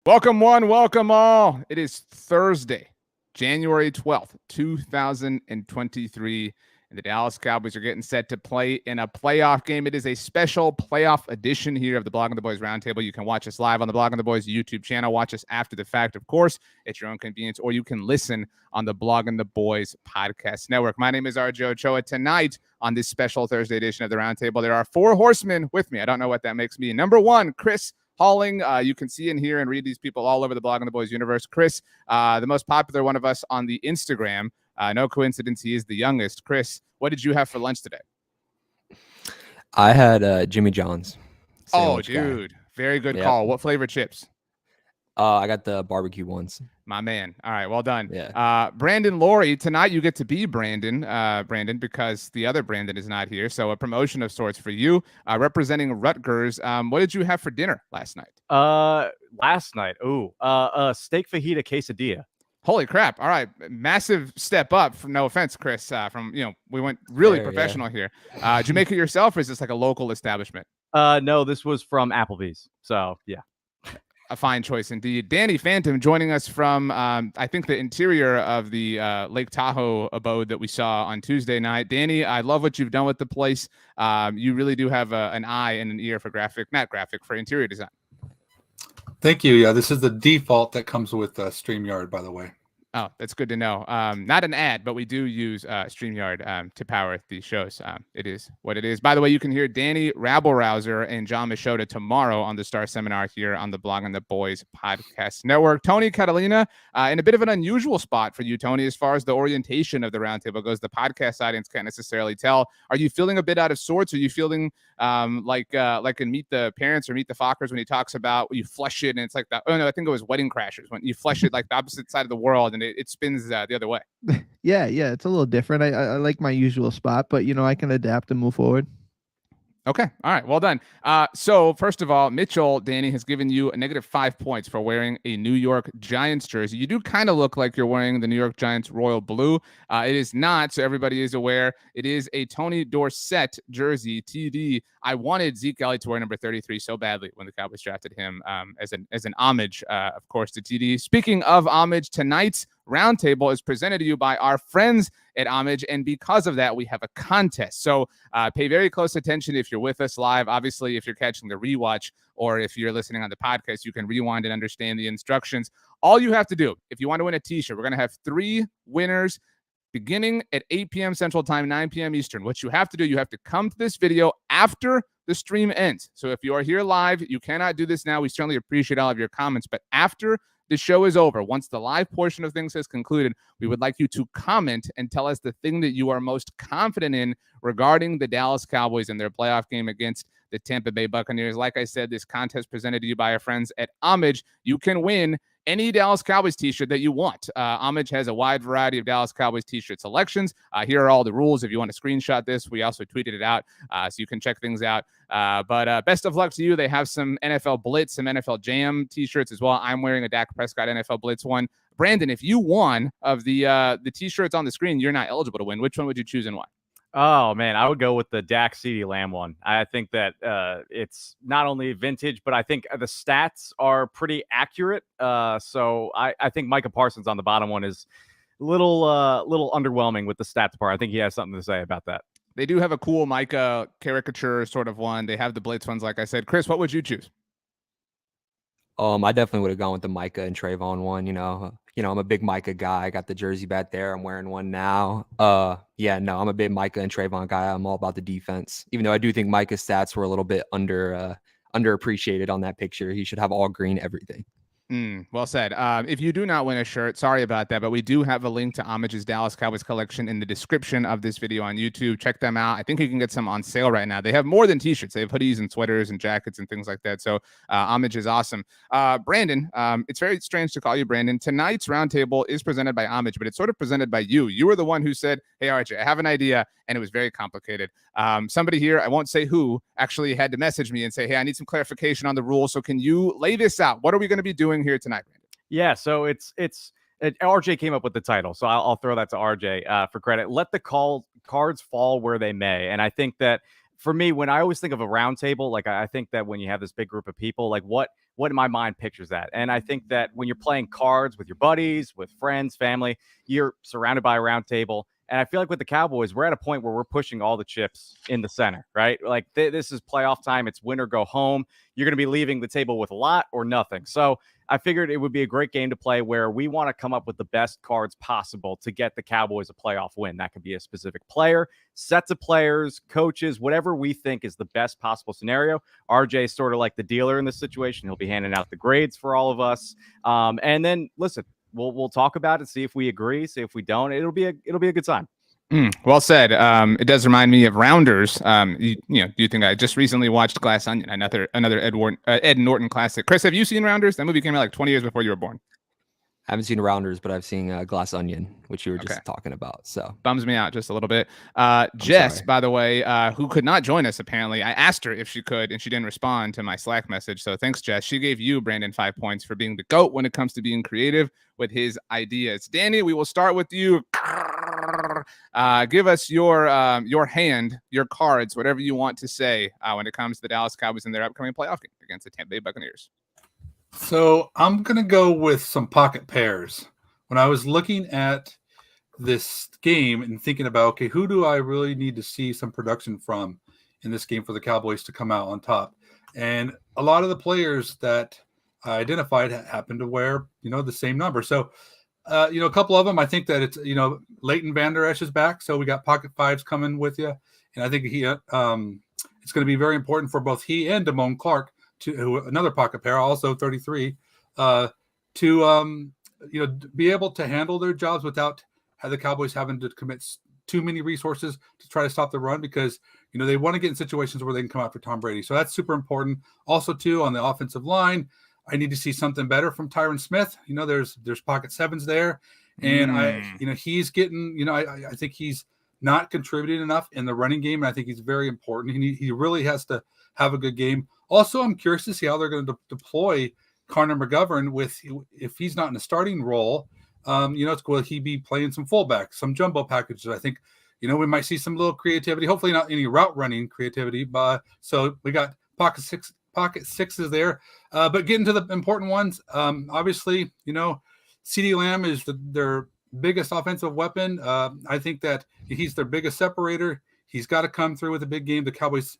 Welcome one, welcome all. It is Thursday, January 12th, 2023, and the Dallas Cowboys are getting set to play in a playoff game. It is a special playoff edition here of the Blogging the Boys Roundtable. You can watch us live on the Blogging the Boys YouTube channel. Watch us after the fact, of course, at your own convenience, or you can listen on the Blogging the Boys podcast network. My name is RJ Ochoa. Tonight on this special Thursday edition of the Roundtable, there are four horsemen with me. I don't know what that makes me. Number one, Chris Halling. You can see and hear and read these people all over the Blogging the Boys universe. Chris, the most popular one of us on the Instagram. No coincidence, he is the youngest. Chris, what did you have for lunch today? I had Jimmy John's. Oh, dude. Very good call. What flavor chips? I got the barbecue ones. My man. All right, well done. Yeah. Brandon Loree, tonight you get to be Brandon, because the other Brandon is not here. So a promotion of sorts for you, representing Rutgers. What did you have for dinner last night? Last night, steak fajita quesadilla. Holy crap. All right. Massive step up from, no offense, Chris, we went really professional here. Did you make it yourself, or is this like a local establishment? No, this was from Applebee's. So, yeah. A fine choice indeed. Danny Phantom joining us from, I think, the interior of the Lake Tahoe abode that we saw on Tuesday night. Danny, I love what you've done with the place. You really do have an eye and an ear for for interior design. Thank you. Yeah, this is the default that comes with StreamYard, by the way. Oh, that's good to know. Not an ad, but we do use StreamYard to power these shows. It is what it is. By the way, you can hear Danny Rabble-Rouser and John Machota tomorrow on the Star Seminar here on the Blogging the Boys podcast network. Tony Catalina, in a bit of an unusual spot for you, Tony, as far as the orientation of the roundtable goes. The podcast audience can't necessarily tell. Are you feeling a bit out of sorts? Are you feeling like in Meet the Parents or Meet the Fockers when he talks about you flush it and it's like that? Oh, no, I think it was Wedding Crashers when you flush it like the opposite side of the world and it spins the other way. Yeah, it's a little different. I like my usual spot, but I can adapt and move forward. Okay. All right. Well done. So first of all, Mitchell, Danny has given you a -5 points for wearing a New York Giants jersey. You do kind of look like you're wearing the New York Giants royal blue. It is not, so everybody is aware. It is a Tony Dorsett jersey, TD. I wanted Zeke Elliott to wear number 33 so badly when the Cowboys drafted him as an homage, of course, to TD. Speaking of homage, tonight's Roundtable is presented to you by our friends at Homage, and because of that, we have a contest. So pay very close attention if you're with us live. Obviously, if you're catching the rewatch or if you're listening on the podcast, you can rewind and understand the instructions. All you have to do, if you want to win a t-shirt, we're going to have 3 winners beginning at 8 p.m. Central Time, 9 p.m. Eastern. What you have to do, you have to come to this video after the stream ends. So if you are here live, you cannot do this now. We certainly appreciate all of your comments, but after the show is over, once the live portion of things has concluded, we would like you to comment and tell us the thing that you are most confident in regarding the Dallas Cowboys and their playoff game against the Tampa Bay Buccaneers. Like I said, this contest presented to you by our friends at Homage. You can win any Dallas Cowboys t-shirt that you want. Homage has a wide variety of Dallas Cowboys t-shirt selections. Here are all the rules. If you want to screenshot this, we also tweeted it out, so you can check things out. But best of luck to you. They have some NFL Blitz, some NFL Jam t-shirts as well. I'm wearing a Dak Prescott NFL Blitz one. Brandon, if you won of the t-shirts on the screen, you're not eligible to win. Which one would you choose and why? Oh, man, I would go with the Dak CeeDee Lamb one. I think that it's not only vintage, but I think the stats are pretty accurate. So I think Micah Parsons on the bottom one is a little underwhelming with the stats part. I think he has something to say about that. They do have a cool Micah caricature sort of one. They have the Blitz ones, like I said. Chris, what would you choose? I definitely would have gone with the Micah and Trayvon one. I'm a big Micah guy. I got the jersey back there. I'm wearing one now. I'm a big Micah and Trayvon guy. I'm all about the defense. Even though I do think Micah's stats were a little bit underappreciated on that picture. He should have all green everything. Well said. If you do not win a shirt, sorry about that, but we do have a link to Homage's Dallas Cowboys collection in the description of this video on YouTube. Check them out. I think you can get some on sale right now. They have more than t-shirts. They have hoodies and sweaters and jackets and things like that. So Homage is awesome. Brandon, it's very strange to call you Brandon. Tonight's roundtable is presented by Homage, but it's sort of presented by you. You were the one who said, hey, RJ, I have an idea, and it was very complicated. Somebody here, I won't say who, actually had to message me and say, hey, I need some clarification on the rules. So can you lay this out? What are we going to be doing here tonight, Brandon? Yeah, so it's RJ came up with the title, so I'll throw that to RJ for credit. Let the cards fall where they may. And I think that for me, when I always think of a round table, like I think that when you have this big group of people, like what what in my mind pictures that. And I think that when you're playing cards with your buddies, with friends, family, you're surrounded by a round table. And I feel like with the Cowboys, we're at a point where we're pushing all the chips in the center, right? Like this is playoff time. It's win or go home. You're going to be leaving the table with a lot or nothing. So I figured it would be a great game to play where we want to come up with the best cards possible to get the Cowboys a playoff win. That could be a specific player, sets of players, coaches, whatever we think is the best possible scenario. RJ is sort of like the dealer in this situation. He'll be handing out the grades for all of us. And then listen, we'll talk about it, see if we agree, see if we don't. It'll be a good time. Well said. It does remind me of Rounders. Do you think I just recently watched Glass Onion, another Ed Norton classic? Chris, have you seen Rounders? That movie came out like 20 years before you were born. I haven't seen Rounders, but I've seen Glass Onion, which you were just talking about. So bums me out just a little bit. Jess, by the way, who could not join us apparently. I asked her if she could, and she didn't respond to my Slack message. So thanks, Jess. She gave you, Brandon, 5 points for being the GOAT when it comes to being creative with his ideas. Danny, we will start with you. Give us your hand, your cards, whatever you want to say when it comes to the Dallas Cowboys in their upcoming playoff game against the Tampa Bay Buccaneers. So I'm going to go with some pocket pairs. When I was looking at this game and thinking about, okay, who do I really need to see some production from in this game for the Cowboys to come out on top? And a lot of the players that I identified happened to wear, the same number. So, a couple of them, I think that it's, Leighton Vander Esch is back. So we got pocket fives coming with you. And I think it's going to be very important for both he and Damone Clark, another pocket pair, also 33, to be able to handle their jobs without the Cowboys having to commit too many resources to try to stop the run, because they want to get in situations where they can come out for Tom Brady. So that's super important. Also, too, on the offensive line, I need to see something better from Tyron Smith. There's pocket sevens there, and he's getting. I think he's not contributing enough in the running game, and I think he's very important. He really has to have a good game. Also, I'm curious to see how they're going to deploy Connor McGovern if he's not in a starting role. Will he be playing some fullback, some jumbo packages? I think, we might see some little creativity. Hopefully, not any route running creativity. But so we got pocket sixes there. But getting to the important ones, obviously, CeeDee Lamb is their biggest offensive weapon. I think that he's their biggest separator. He's got to come through with a big game. The Cowboys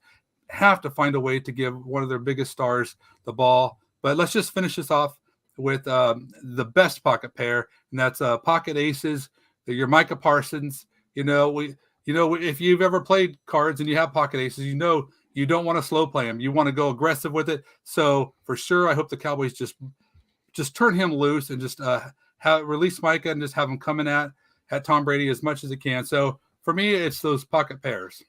have to find a way to give one of their biggest stars the ball. But let's just finish this off with the best pocket pair, and that's pocket aces. Your Micah Parsons. If you've ever played cards and you have pocket aces, you don't want to slow play him. You want to go aggressive with it. So for sure, I hope the Cowboys just turn him loose and just release Micah and just have him coming at Tom Brady as much as he can. So for me, it's those pocket pairs.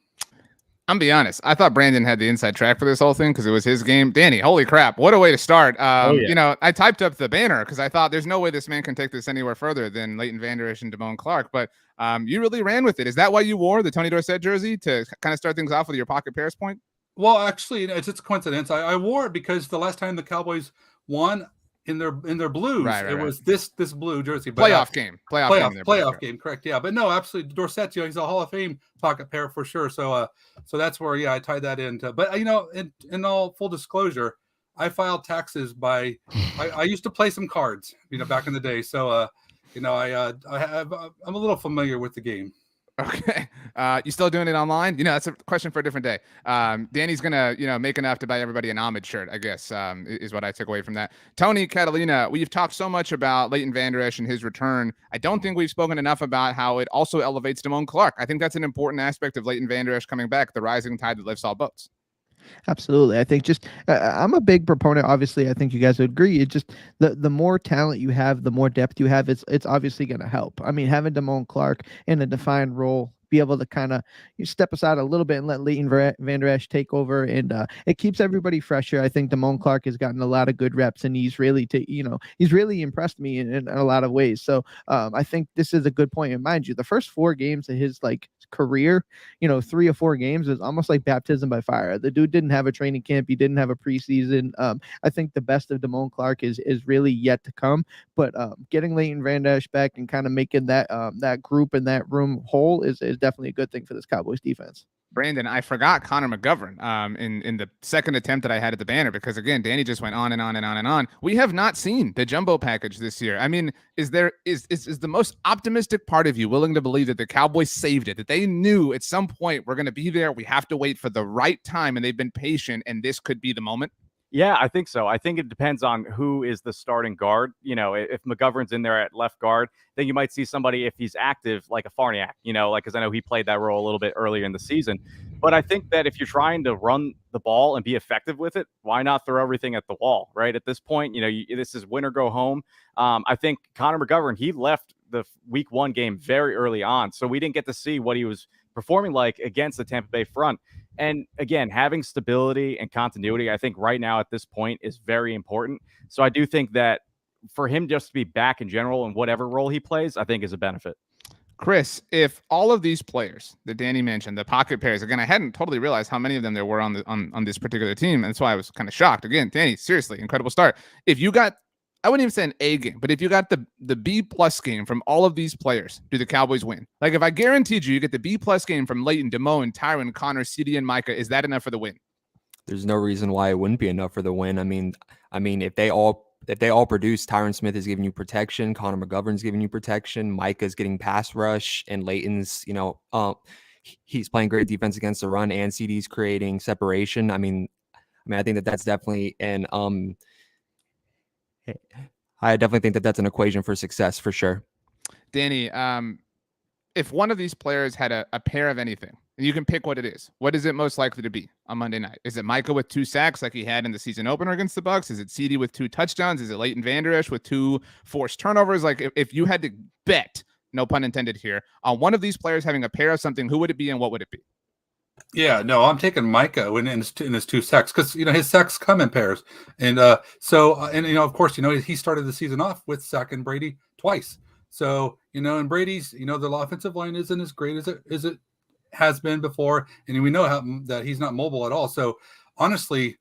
I'm be honest. I thought Brandon had the inside track for this whole thing because it was his game. Danny, holy crap. What a way to start. I typed up the banner because I thought there's no way this man can take this anywhere further than Leighton Vander Esch and Damone Clark. But you really ran with it. Is that why you wore the Tony Dorsett jersey, to kind of start things off with your pocket pairs point? Well, actually, it's a coincidence. I wore it because the last time the Cowboys won in their blues, it was this blue jersey. But, playoff game, correct? Yeah, but no, absolutely, Dorsett, he's a Hall of Fame pocket pair for sure. So that's where I tied that into. But in all full disclosure, I filed taxes by I used to play some cards, back in the day. So I'm a little familiar with the game. Okay. You still doing it online? That's a question for a different day. Danny's going to, make enough to buy everybody an homage shirt, I guess, is what I took away from that. Tony Catalina, we've talked so much about Leighton Vander Esch and his return. I don't think we've spoken enough about how it also elevates Damone Clark. I think that's an important aspect of Leighton Vander Esch coming back, the rising tide that lifts all boats. Absolutely. I think I'm a big proponent. Obviously, I think you guys would agree. It's just the more talent you have, the more depth you have, it's obviously going to help. I mean, having Damone Clark in a defined role, be able to kind of step aside a little bit and let Leighton Vander Esch take over, and it keeps everybody fresher. I think Damone Clark has gotten a lot of good reps, and he's really he's really impressed me in a lot of ways. So I think this is a good point. And mind you, the first 4 games of his career, 3 or 4 games is almost like baptism by fire. The dude didn't have a training camp. He didn't have a preseason. I think the best of Damone Clark is really yet to come, but getting Leighton Vander Esch back and kind of making that group in that room whole is definitely a good thing for this Cowboys defense. Brandon, I forgot Connor McGovern in the second attempt that I had at the banner because, again, Danny just went on and on and on and on. We have not seen the jumbo package this year. I mean, is the most optimistic part of you willing to believe that the Cowboys saved it, that they knew at some point we're going to be there, we have to wait for the right time, and they've been patient, and this could be the moment? Yeah, I think so. I think it depends on who is the starting guard. You know, if McGovern's in there at left guard, then you might see somebody, if he's active, like a Farniak, you know, like, because I know he played that role a little bit earlier in the season. But I think that if you're trying to run the ball and be effective with it, why not throw everything at the wall, right? At this point, you know, this is win or go home. I think Connor McGovern, he left the week 1 game very early on, so we didn't get to see what he was performing like against the Tampa Bay front. And again, having stability and continuity, I think right now at this point is very important. So I do think that for him just to be back in general in whatever role he plays, I think is a benefit. Chris, if all of these players that Danny mentioned, the pocket pairs, again, I hadn't totally realized how many of them there were on this particular team. And that's why I was kind of shocked. Again, Danny, seriously, incredible start. If you got, I wouldn't even say an A game, but if you got the B+ game from all of these players, do the Cowboys win? Like, if I guaranteed you get the B+ game from Leighton, Damone, Tyron, Connor, CD, and Micah, is that enough for the win? There's no reason why it wouldn't be enough for the win. I mean, if they all produce, Tyron Smith is giving you protection, Connor McGovern's giving you protection, Micah's getting pass rush, and Leighton's, he's playing great defense against the run, and CD's creating separation. I mean, I think that's definitely I definitely think that's an equation for success for sure. Danny, if one of these players had a pair of anything, and you can pick what it is, what is it most likely to be on Monday night? Is it Micah with 2 sacks like he had in the season opener against the Bucs? Is it CD with 2 touchdowns? Is it Leighton Vander Esch with 2 forced turnovers? Like, if you had to bet, no pun intended here, on one of these players having a pair of something, who would it be and what would it be? Yeah, no, I'm taking Micah in his 2 sacks because his sacks come in pairs, and of course he started the season off with sacking Brady twice. So and Brady's the offensive line isn't as great as it has been before, and we know that he's not mobile at all. So honestly,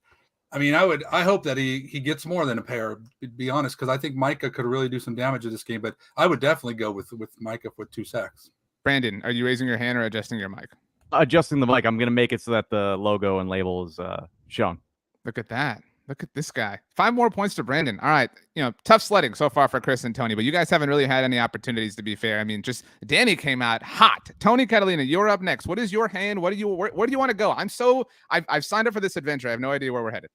I mean, I hope that he gets more than a pair, to be honest, because I think Micah could really do some damage in this game. But I would definitely go with Micah with 2 sacks. Brandon, are you raising your hand or adjusting your mic? Adjusting the mic. I'm going to make it so that the logo and label is shown. Look at that. Look at this guy. 5 more points to Brandon. All right. Tough sledding so far for Chris and Tony, but you guys haven't really had any opportunities, to be fair. I mean, just Danny came out hot. Tony Catalina, you're up next. What is your hand? Where do you want to go? I've signed up for this adventure. I have no idea where we're headed.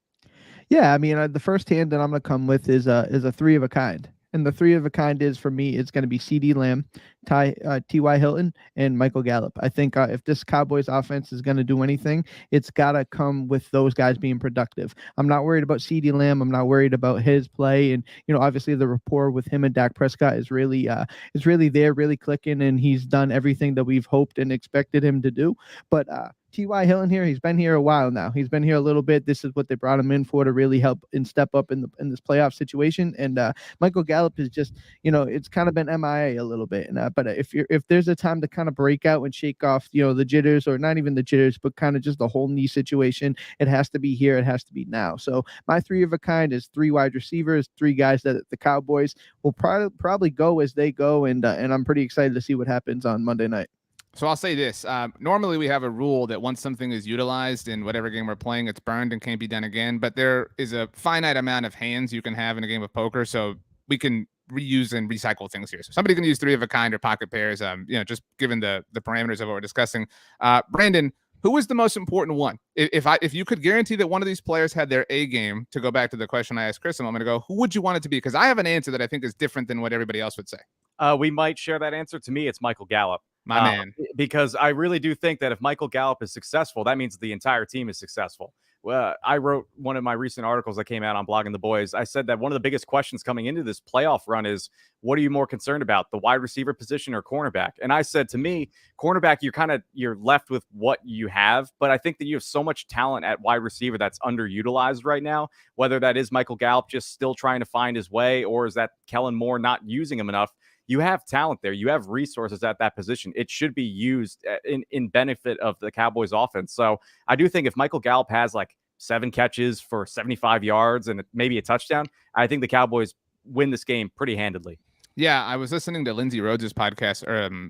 Yeah, I mean, the first hand that I'm going to come with is a 3 of a kind. And the 3 of a kind is, for me, it's going to be CD Lamb, T.Y. Hilton, and Michael Gallup. I think if this Cowboys offense is going to do anything, it's got to come with those guys being productive. I'm not worried about CD Lamb. I'm not worried about his play. And, obviously the rapport with him and Dak Prescott is really there, really clicking, and he's done everything that we've hoped and expected him to do. But T.Y. Hilton here, he's been here a while now. He's been here a little bit. This is what they brought him in for, to really help and step up in this playoff situation. And Michael Gallup is just, it's kind of been MIA a little bit. But if there's a time to kind of break out and shake off, the jitters, or not even the jitters, but kind of just the whole knee situation, it has to be here. It has to be now. So my 3 of a kind is 3 wide receivers, 3 guys that the Cowboys will probably go as they go. And I'm pretty excited to see what happens on Monday night. So I'll say this. Normally we have a rule that once something is utilized in whatever game we're playing, it's burned and can't be done again. But there is a finite amount of hands you can have in a game of poker. So we can reuse and recycle things here. So somebody can use 3 of a kind or pocket pairs, just given the parameters of what we're discussing. Brandon, who is the most important one? If you could guarantee that one of these players had their A game, to go back to the question I asked Chris a moment ago, who would you want it to be? Because I have an answer that I think is different than what everybody else would say. We might share that answer. To me, it's Michael Gallup. My man. Because I really do think that if Michael Gallup is successful, that means the entire team is successful. Well, I wrote one of my recent articles that came out on Blogging the Boys. I said that one of the biggest questions coming into this playoff run is, what are you more concerned about, the wide receiver position or cornerback? And I said, to me, cornerback, you're left with what you have. But I think that you have so much talent at wide receiver that's underutilized right now, whether that is Michael Gallup just still trying to find his way, or is that Kellen Moore not using him enough. You have talent there. You have resources at that position. It should be used in benefit of the Cowboys offense. So I do think if Michael Gallup has like 7 catches for 75 yards and maybe a touchdown, I think the Cowboys win this game pretty handedly. Yeah, I was listening to Lindsay Rhodes' podcast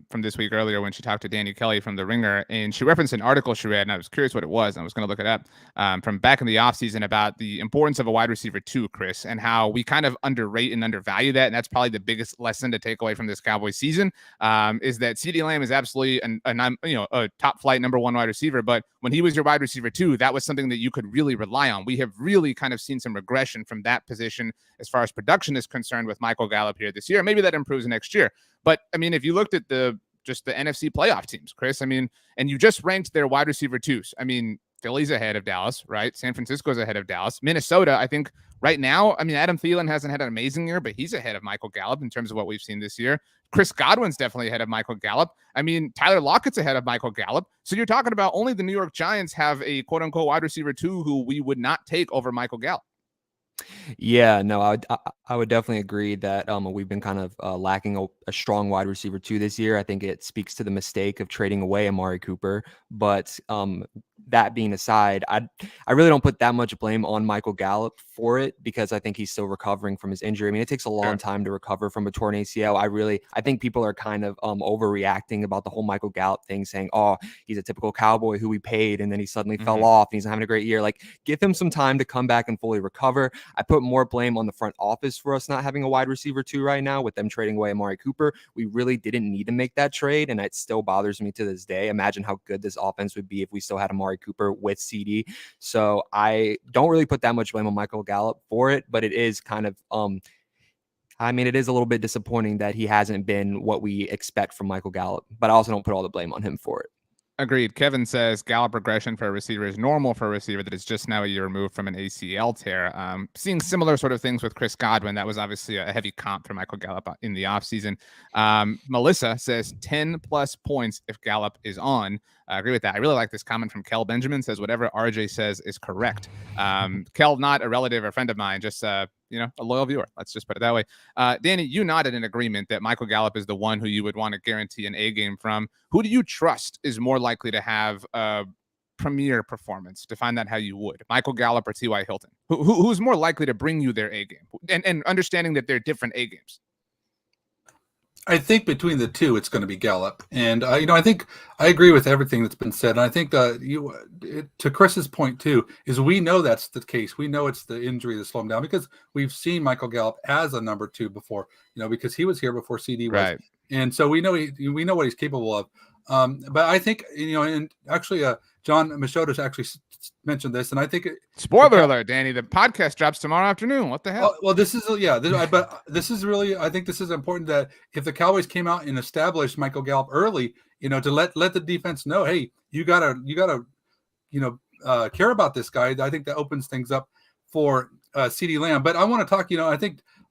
from this week earlier when she talked to Danny Kelly from The Ringer, and she referenced an article she read, and I was curious what it was, and I was going to look it up from back in the offseason about the importance of a wide receiver too, Chris, and how we kind of underrate and undervalue that, and that's probably the biggest lesson to take away from this Cowboys season is that CeeDee Lamb is absolutely a top flight number one wide receiver, but when he was your wide receiver too, that was something that you could really rely on. We have really kind of seen some regression from that position as far as production is concerned with Michael Gallup here this year. Maybe that improves next year. But I mean, if you looked at the NFC playoff teams, Chris, I mean, and you just ranked their wide receiver twos. I mean, Philly's ahead of Dallas, right? San Francisco's ahead of Dallas. Minnesota, I think right now, I mean, Adam Thielen hasn't had an amazing year, but he's ahead of Michael Gallup in terms of what we've seen this year. Chris Godwin's definitely ahead of Michael Gallup. I mean, Tyler Lockett's ahead of Michael Gallup. So you're talking about only the New York Giants have a quote unquote wide receiver two who we would not take over Michael Gallup. Yeah, no, I would definitely agree that we've been kind of lacking a strong wide receiver too this year. I think it speaks to the mistake of trading away Amari Cooper. But that being aside, I really don't put that much blame on Michael Gallup for it because I think he's still recovering from his injury. I mean, it takes a long time to recover from a torn ACL. I think people are kind of overreacting about the whole Michael Gallup thing, saying, oh, he's a typical Cowboy who we paid and then he suddenly fell off and he's not having a great year. Like, give him some time to come back and fully recover. I put more blame on the front office for us not having a wide receiver two right now with them trading away Amari Cooper. We really didn't need to make that trade, and it still bothers me to this day. Imagine how good this offense would be if we still had Amari Cooper with CD. So I don't really put that much blame on Michael Gallup for it, but it is kind of it is a little bit disappointing that he hasn't been what we expect from Michael Gallup, but I also don't put all the blame on him for it. Agreed. Kevin says Gallup regression for a receiver is normal for a receiver that is just now a year removed from an ACL tear. Seeing similar sort of things with Chris Godwin. That was obviously a heavy comp for Michael Gallup in the offseason. Melissa says 10 plus points if Gallup is on. I agree with that. I really like this comment from Kel Benjamin. Says whatever RJ says is correct. Kel, not a relative or friend of mine, just a loyal viewer. Let's just put it that way. Danny, you nodded in agreement that Michael Gallup is the one who you would want to guarantee an A game from. Who do you trust is more likely to have a premier performance? Define that how you would. Michael Gallup or T.Y. Hilton? Who's more likely to bring you their A game? And understanding that they're different A games. I think between the two, it's going to be Gallup. And, I think I agree with everything that's been said. And I think to Chris's point, too, is we know that's the case. We know it's the injury that slowed him down because we've seen Michael Gallup as a number two before, because he was here before CD was. Right. And so we know what he's capable of. But I think, and actually John Machota's actually mentioned this, and I think spoiler alert, Danny, the podcast drops tomorrow afternoon. What the hell? Well, this is but this is really, I think this is important that if the Cowboys came out and established Michael Gallup early, to let the defense know, hey, you gotta care about this guy. I think that opens things up for CeeDee Lamb. But I want to talk,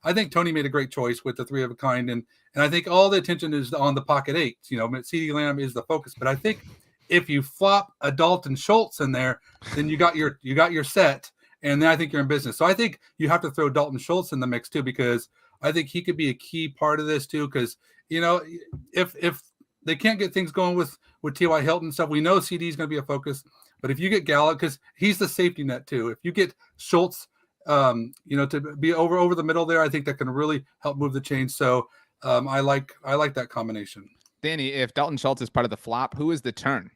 I think Tony made a great choice with the three of a kind, and I think all the attention is on the pocket eights. CeeDee Lamb is the focus, but I think if you flop a Dalton Schultz in there, then you got your set, and then I think you're in business. So I think you have to throw Dalton Schultz in the mix too, because I think he could be a key part of this too. Because if they can't get things going with T.Y. Hilton stuff, we know CD is going to be a focus. But if you get Gallup, because he's the safety net too, if you get Schultz, to be over the middle there, I think that can really help move the chain. So I like that combination. Danny, if Dalton Schultz is part of the flop, who is the turn?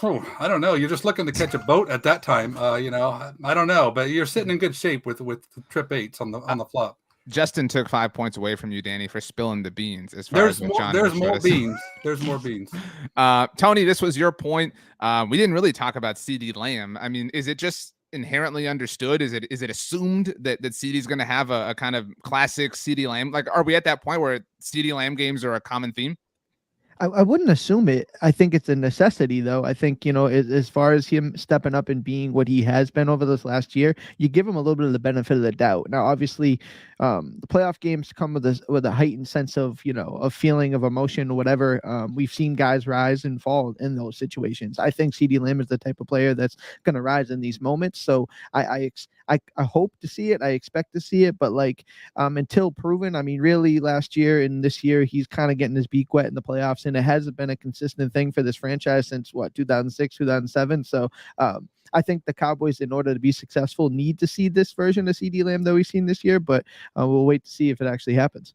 I don't know. You're just looking to catch a boat at that time. I don't know, but you're sitting in good shape with the trip eights on the flop. Justin took 5 points away from you, Danny, for spilling the beans. As far as there's more beans. There's more beans. Tony, this was your point. We didn't really talk about CeeDee Lamb. I mean, is it just inherently understood? Is it assumed that CeeDee's going to have a kind of classic CeeDee Lamb? Like, are we at that point where CeeDee Lamb games are a common theme? I wouldn't assume it. I think it's a necessity, though. I think, as far as him stepping up and being what he has been over this last year, you give him a little bit of the benefit of the doubt. Now, obviously, the playoff games come with a heightened sense of, of feeling, of emotion, whatever. We've seen guys rise and fall in those situations. I think CeeDee Lamb is the type of player that's going to rise in these moments. So I I hope to see it. I expect to see it, but like until proven, I mean, really last year and this year, he's kind of getting his beak wet in the playoffs, and it hasn't been a consistent thing for this franchise since 2006, 2007. So I think the Cowboys, in order to be successful, need to see this version of CeeDee Lamb that we've seen this year, but we'll wait to see if it actually happens.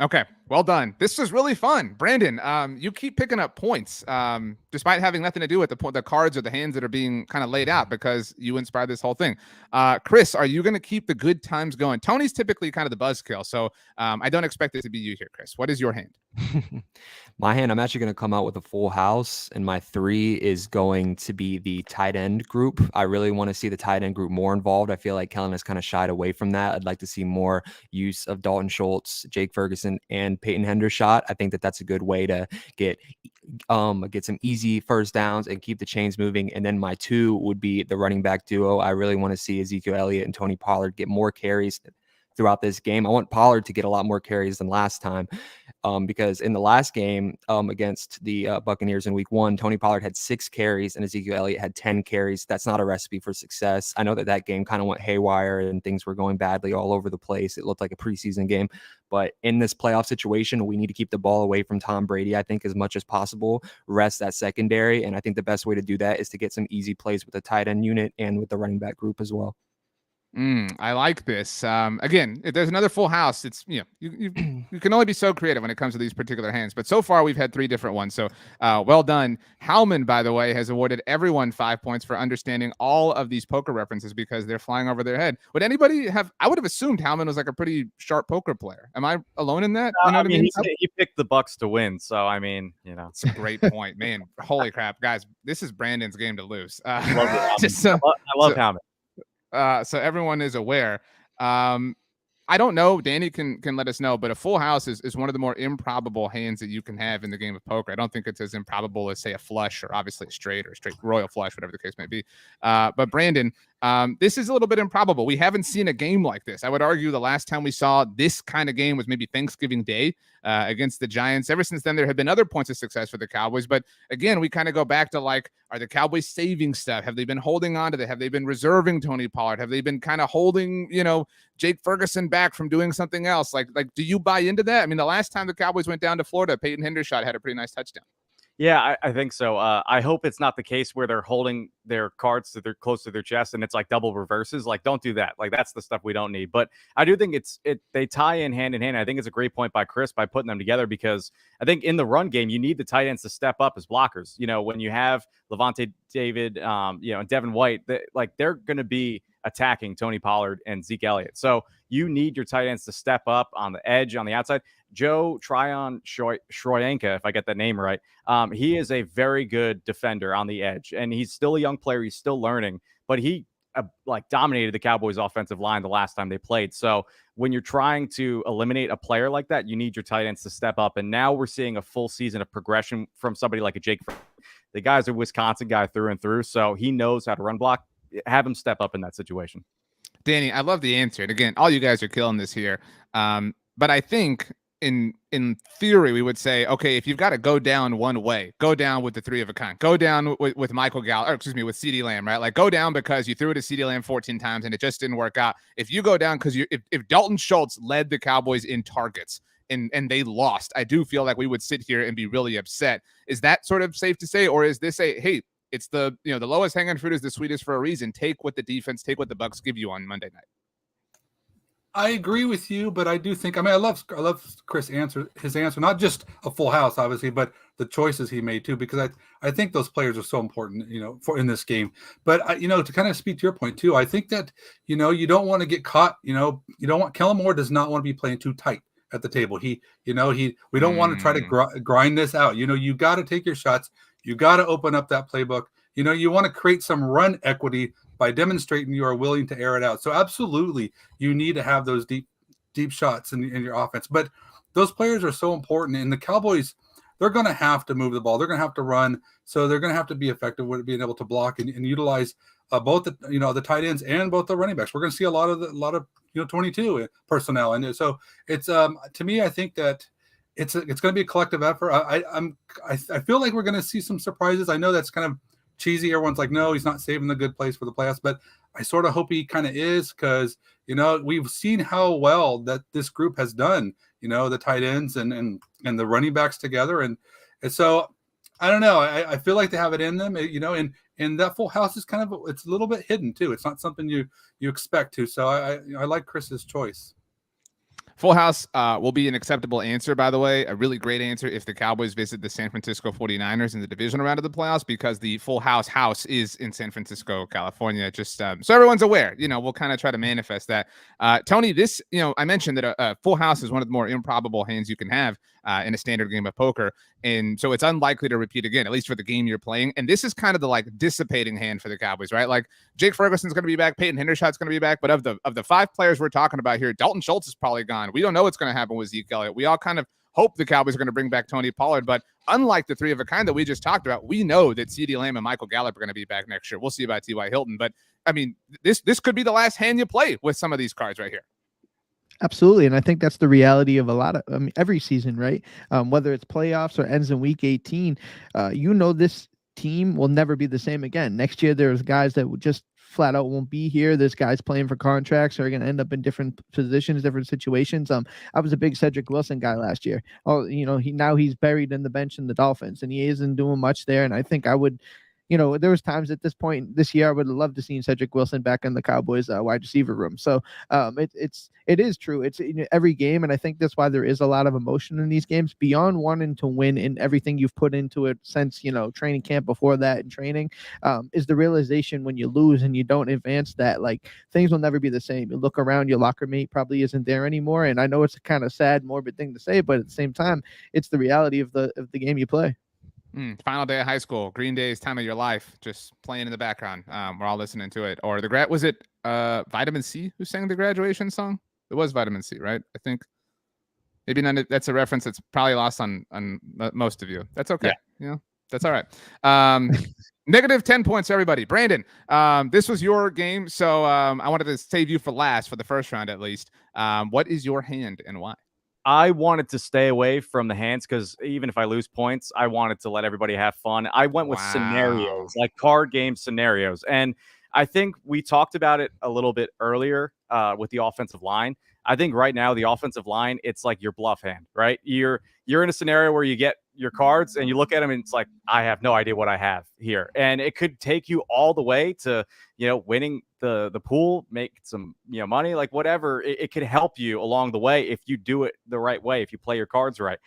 Okay, well done. This was really fun. Brandon, you keep picking up points despite having nothing to do with the cards or the hands that are being kind of laid out, because you inspired this whole thing. Chris, are you going to keep the good times going? Tony's typically kind of the buzzkill, so I don't expect it to be you here, Chris. What is your hand? My hand, I'm actually going to come out with a full house, and my 3 is going to be the tight end group. I really want to see the tight end group more involved. I feel like Kellen has kind of shied away from that. I'd like to see more use of Dalton Schultz, Jake Ferguson, and Peyton Hendershot. I think that that's a good way to get some easy first downs and keep the chains moving. And then my 2 would be the running back duo. I really want to see Ezekiel Elliott and Tony Pollard get more carries throughout this game. I want Pollard to get a lot more carries than last time, because in the last game against the Buccaneers in week 1, Tony Pollard had 6 carries and Ezekiel Elliott had 10 carries. That's not a recipe for success. I know that game kind of went haywire and things were going badly all over the place. It looked like a preseason game, but in this playoff situation, we need to keep the ball away from Tom Brady, I think, as much as possible, rest that secondary. And I think the best way to do that is to get some easy plays with the tight end unit and with the running back group as well. I like this. Again, if there's another full house, it's, you can only be so creative when it comes to these particular hands. But so far, we've had 3 different ones. So well done. Howman, by the way, has awarded everyone 5 points for understanding all of these poker references because they're flying over their head. Would anybody have? I would have assumed Howman was like a pretty sharp poker player. Am I alone in that? You know I mean, he picked the Bucs to win. So I mean, it's a great point, man. Holy crap, guys! This is Brandon's game to lose. I love Howman. So everyone is aware. I don't know. Danny can let us know, but a full house is one of the more improbable hands that you can have in the game of poker. I don't think it's as improbable as, say, a flush or obviously a straight royal flush, whatever the case may be. But Brandon, this is a little bit improbable. We haven't seen a game like this. I would argue the last time we saw this kind of game was maybe Thanksgiving Day against the Giants. Ever since then, there have been other points of success for the Cowboys. But again, we kind of go back to like, are the Cowboys saving stuff? Have they been holding on to that? Have they been reserving Tony Pollard? Have they been kind of holding, Jake Ferguson back from doing something else? Like, do you buy into that? I mean, the last time the Cowboys went down to Florida, Peyton Hendershot had a pretty nice touchdown. Yeah, I think so. I hope it's not the case where they're holding their cards close to their chest and it's like double reverses. Like, don't do that. Like, that's the stuff we don't need. But I do think they tie in hand. I think it's a great point by Chris by putting them together, because I think in the run game, you need the tight ends to step up as blockers. When you have Levante David, and Devin White, they're going to be attacking Tony Pollard and Zeke Elliott. So you need your tight ends to step up on the edge, on the outside. Joe Shroyenka, if I get that name right, he is a very good defender on the edge, and he's still a young player. He's still learning, but he dominated the Cowboys offensive line the last time they played. So when you're trying to eliminate a player like that, you need your tight ends to step up. And now we're seeing a full season of progression from somebody like a Jake. The guy's a Wisconsin guy through and through, so he knows how to run block. Have him step up in that situation. Danny, I love the answer. And again, all you guys are killing this here. But I think in theory, we would say, okay, if you've got to go down one way, go down with the 3 of a kind, go down with Michael Gallup, or excuse me, with CeeDee Lamb, right? Like, go down because you threw it to CeeDee Lamb 14 times and it just didn't work out. If you go down because if Dalton Schultz led the Cowboys in targets and they lost, I do feel like we would sit here and be really upset. Is that sort of safe to say? Or is this hey, it's the lowest hanging fruit is the sweetest for a reason. Take what the defense, take what the Bucs give you on Monday night. I agree with you, but I do think, I love Chris' his answer, not just a full house, obviously, but the choices he made too, because I think those players are so important, for in this game. But to kind of speak to your point too, I think that, you don't want to get caught, you don't want, Kellen Moore does not want to be playing too tight at the table. We don't want to try to grind this out. You got to take your shots. You got to open up that playbook. You want to create some run equity by demonstrating you are willing to air it out. So absolutely, you need to have those deep shots in your offense. But those players are so important. And the Cowboys, they're going to have to move the ball. They're going to have to run. So they're going to have to be effective with being able to block and utilize both the tight ends and both the running backs. We're going to see a lot of 22 personnel. And so it's to me, I think that it's going to be a collective effort. I feel like we're going to see some surprises. I know that's kind of cheesy. Everyone's like, no, he's not saving the good plays for the playoffs. But I sort of hope he kind of is, because, you know, we've seen how well that this group has done, you know, the tight ends and the running backs together. And so I don't know. I feel like they have it in them, you know, and that full house is kind of, it's a little bit hidden too. It's not something you expect to. So I like Chris's choice. Full house will be an acceptable answer, by the way. A really great answer if the Cowboys visit the San Francisco 49ers in the divisional round of the playoffs, because the full house is in San Francisco, California. Just so everyone's aware, you know, we'll kind of try to manifest that. Tony, this, you know, I mentioned that a full house is one of the more improbable hands you can have in a standard game of poker. And so it's unlikely to repeat again, at least for the game you're playing. And this is kind of the like dissipating hand for the Cowboys, right? Like Jake Ferguson's going to be back. Peyton Hendershot's going to be back. But of the 5 players we're talking about here, Dalton Schultz is probably gone. We don't know what's going to happen with Zeke Elliott. We all kind of hope the Cowboys are going to bring back Tony Pollard. But unlike the 3 of a kind that we just talked about, we know that CeeDee Lamb and Michael Gallup are going to be back next year. We'll see about T.Y. Hilton. But I mean, this could be the last hand you play with some of these cards right here. Absolutely. And I think that's the reality of every season, right? Whether it's playoffs or ends in week 18, you know, this team will never be the same again. Next year, there's guys that just flat out won't be here. There's guys playing for contracts or are going to end up in different positions, different situations. I was a big Cedric Wilson guy last year. Oh, you know, he's buried in the bench in the Dolphins, and he isn't doing much there. And I think I would, you know, there was times at this point this year I would have loved to see Cedric Wilson back in the Cowboys wide receiver room. So it is true. It's in every game, and I think that's why there is a lot of emotion in these games beyond wanting to win and everything you've put into it since, you know, training camp before that and training is the realization when you lose and you don't advance that like things will never be the same. You look around, your locker mate probably isn't there anymore, and I know it's a kind of sad, morbid thing to say, but at the same time, it's the reality of the game you play. Final day of high school, Green Day's Time of Your Life, just playing in the background. We're all listening to it. Or was it Vitamin C who sang the graduation song? It was Vitamin C, right? I think maybe none. That's a reference that's probably lost on most of you. That's okay. Yeah. You know, that's all right. Negative 10 points, everybody. Brandon, this was your game, so I wanted to save you for last for the first round at least. What is your hand and why? I wanted to stay away from the hands because even if I lose points, I wanted to let everybody have fun. I went with scenarios, like card game scenarios. And I think we talked about it a little bit earlier with the offensive line. I think right now the offensive line, it's like your bluff hand, right? You're in a scenario where you get your cards and you look at them and it's like, I have no idea what I have here. And it could take you all the way to, you know, winning the pool, make some, you know, money, like whatever. It could help you along the way if you do it the right way, if you play your cards right.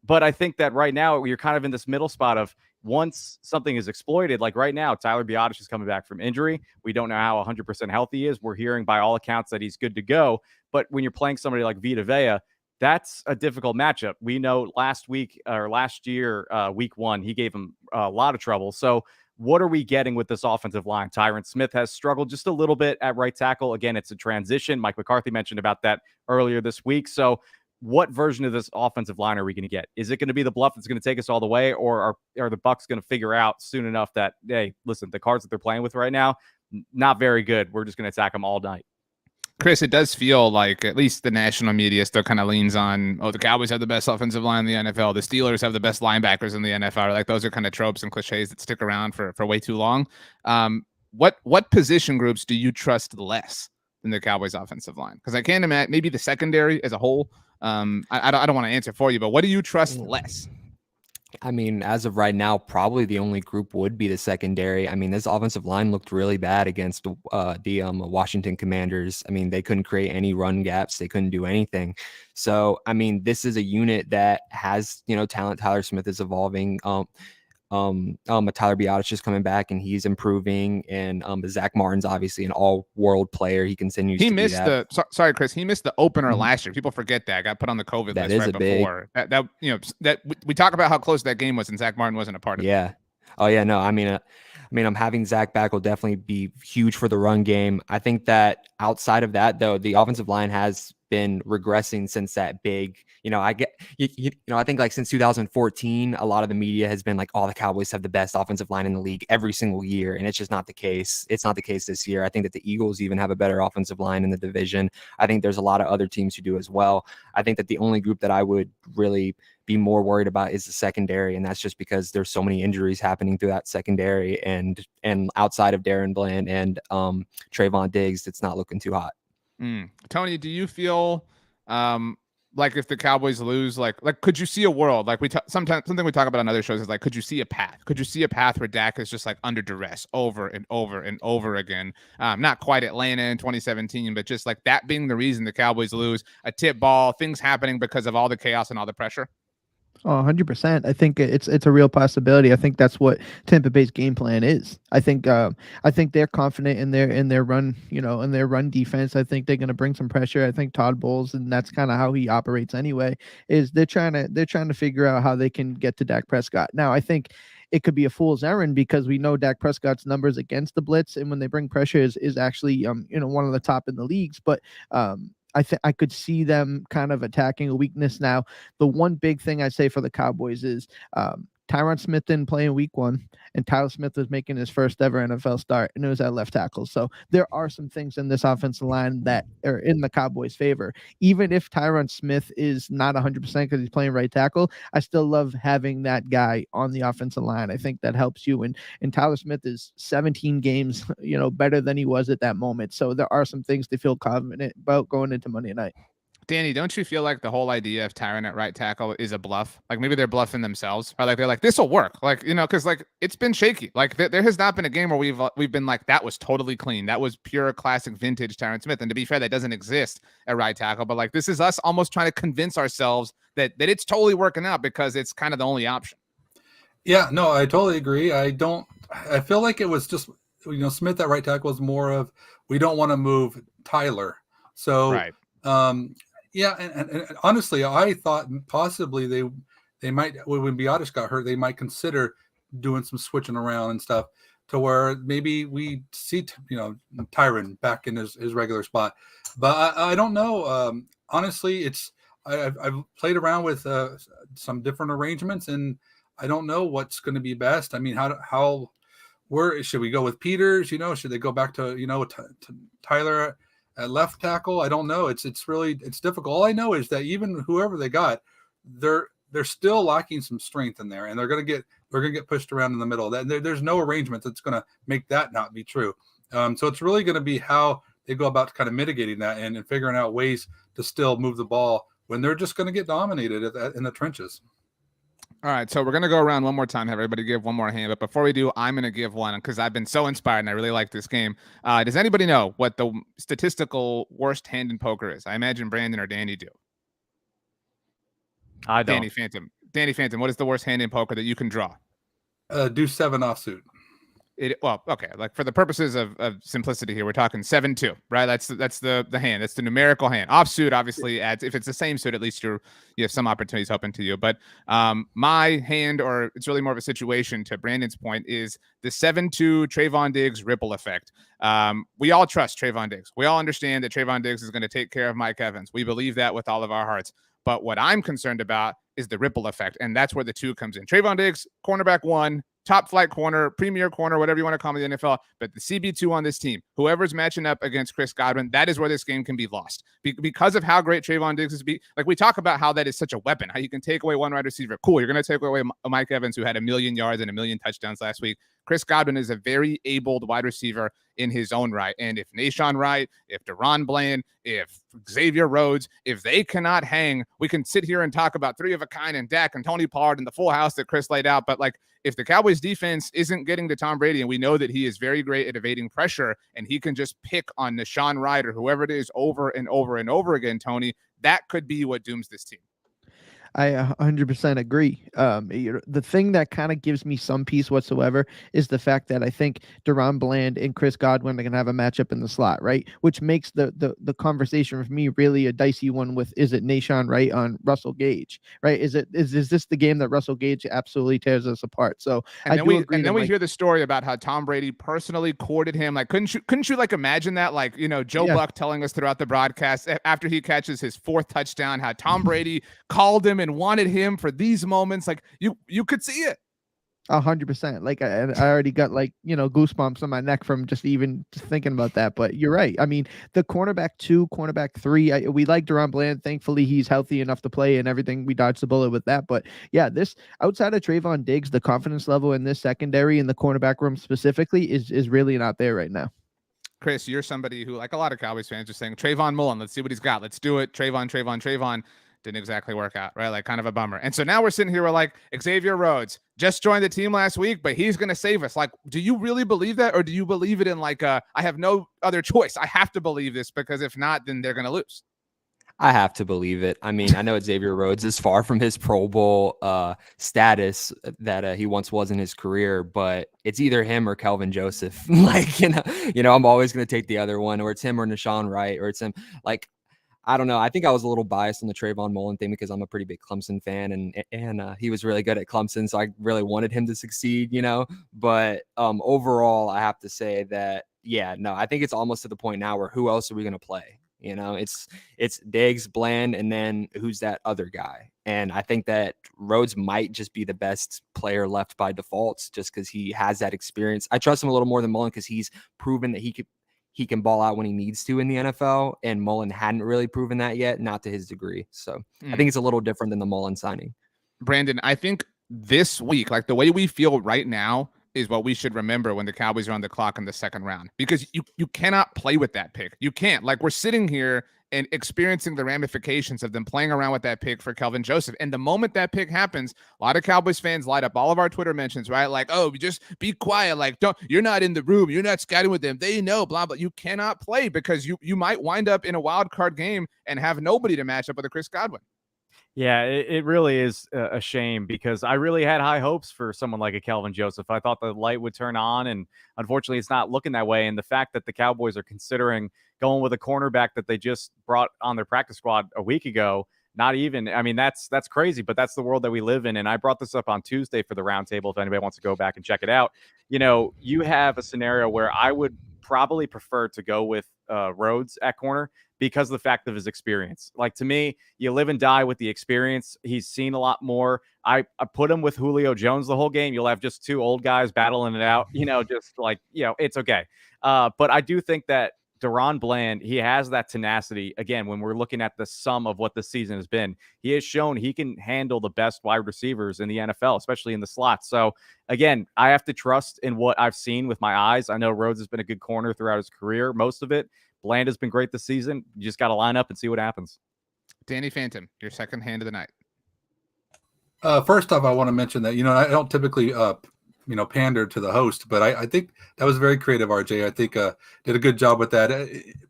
But I think that right now you're kind of in this middle spot of once something is exploited, like right now, Tyler Biadasz is coming back from injury. We don't know how 100% healthy he is. We're hearing by all accounts that he's good to go. But when you're playing somebody like Vita Vea, that's a difficult matchup. We know last year, week 1, he gave him a lot of trouble. So what are we getting with this offensive line? Tyron Smith has struggled just a little bit at right tackle. Again, it's a transition. Mike McCarthy mentioned about that earlier this week. So what version of this offensive line are we going to get? Is it going to be the bluff that's going to take us all the way, or are the Bucs going to figure out soon enough that, hey, listen, the cards that they're playing with right now, not very good. We're just going to attack them all night. Chris, it does feel like at least the national media still kind of leans on, the Cowboys have the best offensive line in the NFL. The Steelers have the best linebackers in the NFL. Like those are kind of tropes and cliches that stick around for way too long. What position groups do you trust less than the Cowboys offensive line? Because I can't imagine maybe the secondary as a whole. I don't want to answer for you, but what do you trust less? I mean, as of right now, probably the only group would be the secondary. I mean, this offensive line looked really bad against the Washington Commanders. I mean, they couldn't create any run gaps. They couldn't do anything. So, I mean, this is a unit that has, you know, talent. Tyler Smith is evolving. Tyler Biadasz is coming back and he's improving, and Zach Martin's obviously an all-world player. He continues. He to missed be that. sorry, Chris. He missed the opener last year. People forget that. Got put on the COVID That list is right before. That you know that we talk about how close that game was, and Zach Martin wasn't a part of it. Yeah. Oh yeah. No. I mean, I'm having Zach back will definitely be huge for the run game. I think that outside of that, though, the offensive line has been regressing since that big, you know, I think like since 2014, a lot of the media has been like, oh, the Cowboys have the best offensive line in the league every single year. And it's just not the case. It's not the case this year. I think that the Eagles even have a better offensive line in the division. I think there's a lot of other teams who do as well. I think that the only group that I would really be more worried about is the secondary, and that's just because there's so many injuries happening through that secondary, and outside of Darren Bland and Trayvon Diggs, it's not looking too hot. Tony, do you feel like if the Cowboys lose, like could you see a world like sometimes something we talk about on other shows is like, could you see a path? Could you see a path where Dak is just like under duress over and over and over again? Not quite Atlanta in 2017, but just like that being the reason the Cowboys lose, a tip ball, things happening because of all the chaos and all the pressure. Oh, 100%. I think it's a real possibility. I think that's what Tampa Bay's game plan is. I think they're confident in their run, in their run defense. I think they're going to bring some pressure. I think Todd Bowles, and that's kind of how he operates anyway, is they're trying to figure out how they can get to Dak Prescott. Now, I think it could be a fool's errand because we know Dak Prescott's numbers against the blitz, and when they bring pressure is actually one of the top in the leagues, but I could see them kind of attacking a weakness. Now, the one big thing I say for the Cowboys is Tyron Smith didn't play in week 1, and Tyler Smith was making his first ever NFL start, and it was at left tackle. So there are some things in this offensive line that are in the Cowboys' favor. Even if Tyron Smith is not 100% because he's playing right tackle, I still love having that guy on the offensive line. I think that helps you. And Tyler Smith is 17 games, better than he was at that moment. So there are some things to feel confident about going into Monday night. Danny, don't you feel like the whole idea of Tyron at right tackle is a bluff? Like maybe they're bluffing themselves, or like they're like, this will work, like because like it's been shaky. Like there has not been a game where we've been like, that was totally clean, that was pure classic vintage Tyron Smith. And to be fair, that doesn't exist at right tackle. But like this is us almost trying to convince ourselves that it's totally working out because it's kind of the only option. Yeah, no, I totally agree. I feel like it was just Smith at right tackle was more of, we don't want to move Tyler, so right. Yeah, and honestly, I thought possibly they might, when Biotis got hurt, they might consider doing some switching around and stuff to where maybe we see Tyron back in his regular spot. But I don't know. Honestly, I've played around with some different arrangements, and I don't know what's going to be best. I mean, where should we go with Peters? Should they go back to to Tyler at left tackle? I don't know. It's difficult. All I know is that even whoever they got, they're still lacking some strength in there, and they're gonna get pushed around in the middle. There's no arrangement that's gonna make that not be true. So it's really gonna be how they go about kind of mitigating that and figuring out ways to still move the ball when they're just gonna get dominated in the trenches. All right, so we're going to go around one more time, have everybody give one more hand. But before we do, I'm going to give one because I've been so inspired and I really like this game. Does anybody know what the statistical worst hand in poker is? I imagine Brandon or Danny do. I don't. Danny Phantom, what is the worst hand in poker that you can draw? Do 7 offsuit. Well, okay. Like for the purposes of simplicity here, we're talking 7-2, right? That's the hand. That's the numerical hand. Offsuit obviously adds. If it's the same suit, at least you have some opportunities open to you. But my hand, or it's really more of a situation. To Brandon's point, is the 7-2 Trayvon Diggs ripple effect. We all trust Trayvon Diggs. We all understand that Trayvon Diggs is going to take care of Mike Evans. We believe that with all of our hearts. But what I'm concerned about is the ripple effect, and that's where the 2 comes in. Trayvon Diggs, cornerback 1. Top flight corner, premier corner, whatever you want to call him in the NFL, but the CB2 on this team, whoever's matching up against Chris Godwin, that is where this game can be lost because of how great Trayvon Diggs is. Like we talk about how that is such a weapon, how you can take away one wide receiver. Cool, you're going to take away Mike Evans, who had 1 million yards and 1 million touchdowns last week. Chris Godwin is a very abled wide receiver in his own right. And if Nashawn Wright, if Deron Bland, if Xavier Rhodes, if they cannot hang, we can sit here and talk about 3 of a kind and Dak and Tony Pollard and the full house that Chris laid out. But like, if the Cowboys defense isn't getting to Tom Brady, and we know that he is very great at evading pressure, and he can just pick on Nashawn Wright or whoever it is over and over and over again, Tony, that could be what dooms this team. I 100% agree. The thing that kind of gives me some peace whatsoever is the fact that I think Deron Bland and Chris Godwin are going to have a matchup in the slot, right? Which makes the conversation for me really a dicey one with, is it Nashawn Wright on Russell Gage, right? Is this the game that Russell Gage absolutely tears us apart? So we hear the story about how Tom Brady personally courted him. Like, couldn't you like imagine that? Like, Joe Buck telling us throughout the broadcast after he catches his 4th touchdown, how Tom Brady called him and wanted him for these moments. Like you could see it. 100%. Like I already got goosebumps on my neck from just thinking about that. But you're right. I mean, the cornerback 2, cornerback 3. We like Deron Bland. Thankfully, he's healthy enough to play and everything. We dodged the bullet with that. But yeah, this outside of Trayvon Diggs, the confidence level in this secondary in the cornerback room specifically is really not there right now. Chris, you're somebody who, like a lot of Cowboys fans, are saying Trayvon Mullen. Let's see what he's got. Let's do it. Trayvon. Didn't exactly work out, right? Like kind of a bummer. And so now we're sitting here, we're like, Xavier Rhodes just joined the team last week, but he's going to save us. Like, do you really believe that? Or do you believe it in like, I have no other choice. I have to believe this because if not, then they're going to lose. I have to believe it. I mean, I know Xavier Rhodes is far from his Pro Bowl status that he once was in his career, but it's either him or Kelvin Joseph. Like, I'm always going to take the other one, or it's him or Nashawn Wright, or it's him. Like, I don't know. I think I was a little biased on the Trayvon Mullen thing because I'm a pretty big Clemson fan, and he was really good at Clemson, so I really wanted him to succeed, But overall, I have to say that, I think it's almost to the point now where who else are we going to play? It's Diggs, Bland, and then who's that other guy? And I think that Rhodes might just be the best player left by default, just because he has that experience. I trust him a little more than Mullen because he's proven that he can ball out when he needs to in the NFL, and Mullen hadn't really proven that yet, not to his degree. So I think it's a little different than the Mullen signing. Brandon, I think this week, like the way we feel right now, is what we should remember when the Cowboys are on the clock in the second round, because you cannot play with that pick. You can't. Like, we're sitting here and experiencing the ramifications of them playing around with that pick for Kelvin Joseph. And the moment that pick happens, a lot of Cowboys fans light up all of our Twitter mentions, right? Like, oh, just be quiet. Like, you're not in the room. You're not scouting with them. They know, blah, blah. You cannot play because you might wind up in a wild card game and have nobody to match up with a Chris Godwin. Yeah, it really is a shame because I really had high hopes for someone like a Kelvin Joseph. I thought the light would turn on, and unfortunately it's not looking that way. And the fact that the Cowboys are considering going with a cornerback that they just brought on their practice squad a week ago, not even, I mean, that's crazy, but that's the world that we live in. And I brought this up on Tuesday for the roundtable if anybody wants to go back and check it out. You have a scenario where I would probably prefer to go with Rhodes at corner because of the fact of his experience. Like, to me, you live and die with the experience. He's seen a lot more. I put him with Julio Jones the whole game. You'll have just two old guys battling it out, just like, it's okay. But I do think that Deron Bland, he has that tenacity. Again, when we're looking at the sum of what this season has been, he has shown he can handle the best wide receivers in the NFL, especially in the slot. So again, I have to trust in what I've seen with my eyes. I know Rhodes has been a good corner throughout his career, most of it. Bland has been great this season. You just got to line up and see what happens. Danny Phantom, your second hand of the night. First off, I want to mention that, I don't typically, pander to the host, but I think that was very creative, RJ. I think did a good job with that.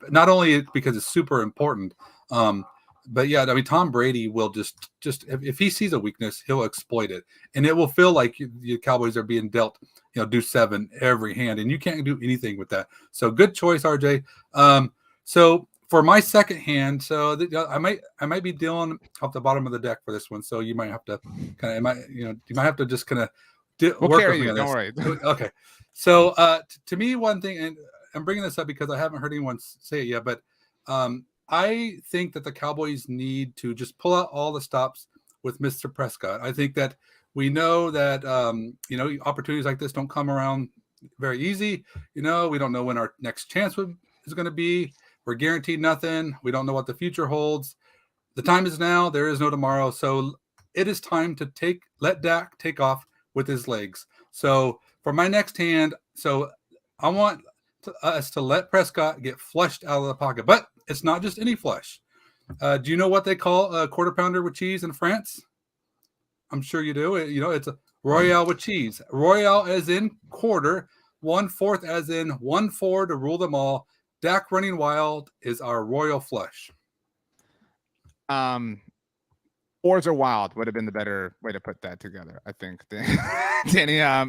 Not only because it's super important, but yeah, I mean, Tom Brady will just if he sees a weakness, he'll exploit it, and it will feel like the Cowboys are being dealt, do 7 every hand, and you can't do anything with that. So good choice, RJ. So for my second hand, so I might be dealing off the bottom of the deck for this one. So you might have to you might have to just kind of we'll work carry with me you, on don't this. worry. Okay. So to me, one thing, and I'm bringing this up because I haven't heard anyone say it yet, but I think that the Cowboys need to just pull out all the stops with Mr. Prescott. I think that we know that, opportunities like this don't come around very easy. We don't know when our next chance is going to be. We're guaranteed nothing. We don't know what the future holds. The time is now. There is no tomorrow. So it is time to let Dak take off with his legs. So for my next hand, so I want us to let Prescott get flushed out of the pocket, but it's not just any flush. Do you know what they call a quarter pounder with cheese in France? I'm sure you do. It's a Royale with cheese. Royale as in quarter, 1/4 as in 1/4 to rule them all. Dak running wild is our royal flush. Oars are wild would have been the better way to put that together, I think, Danny.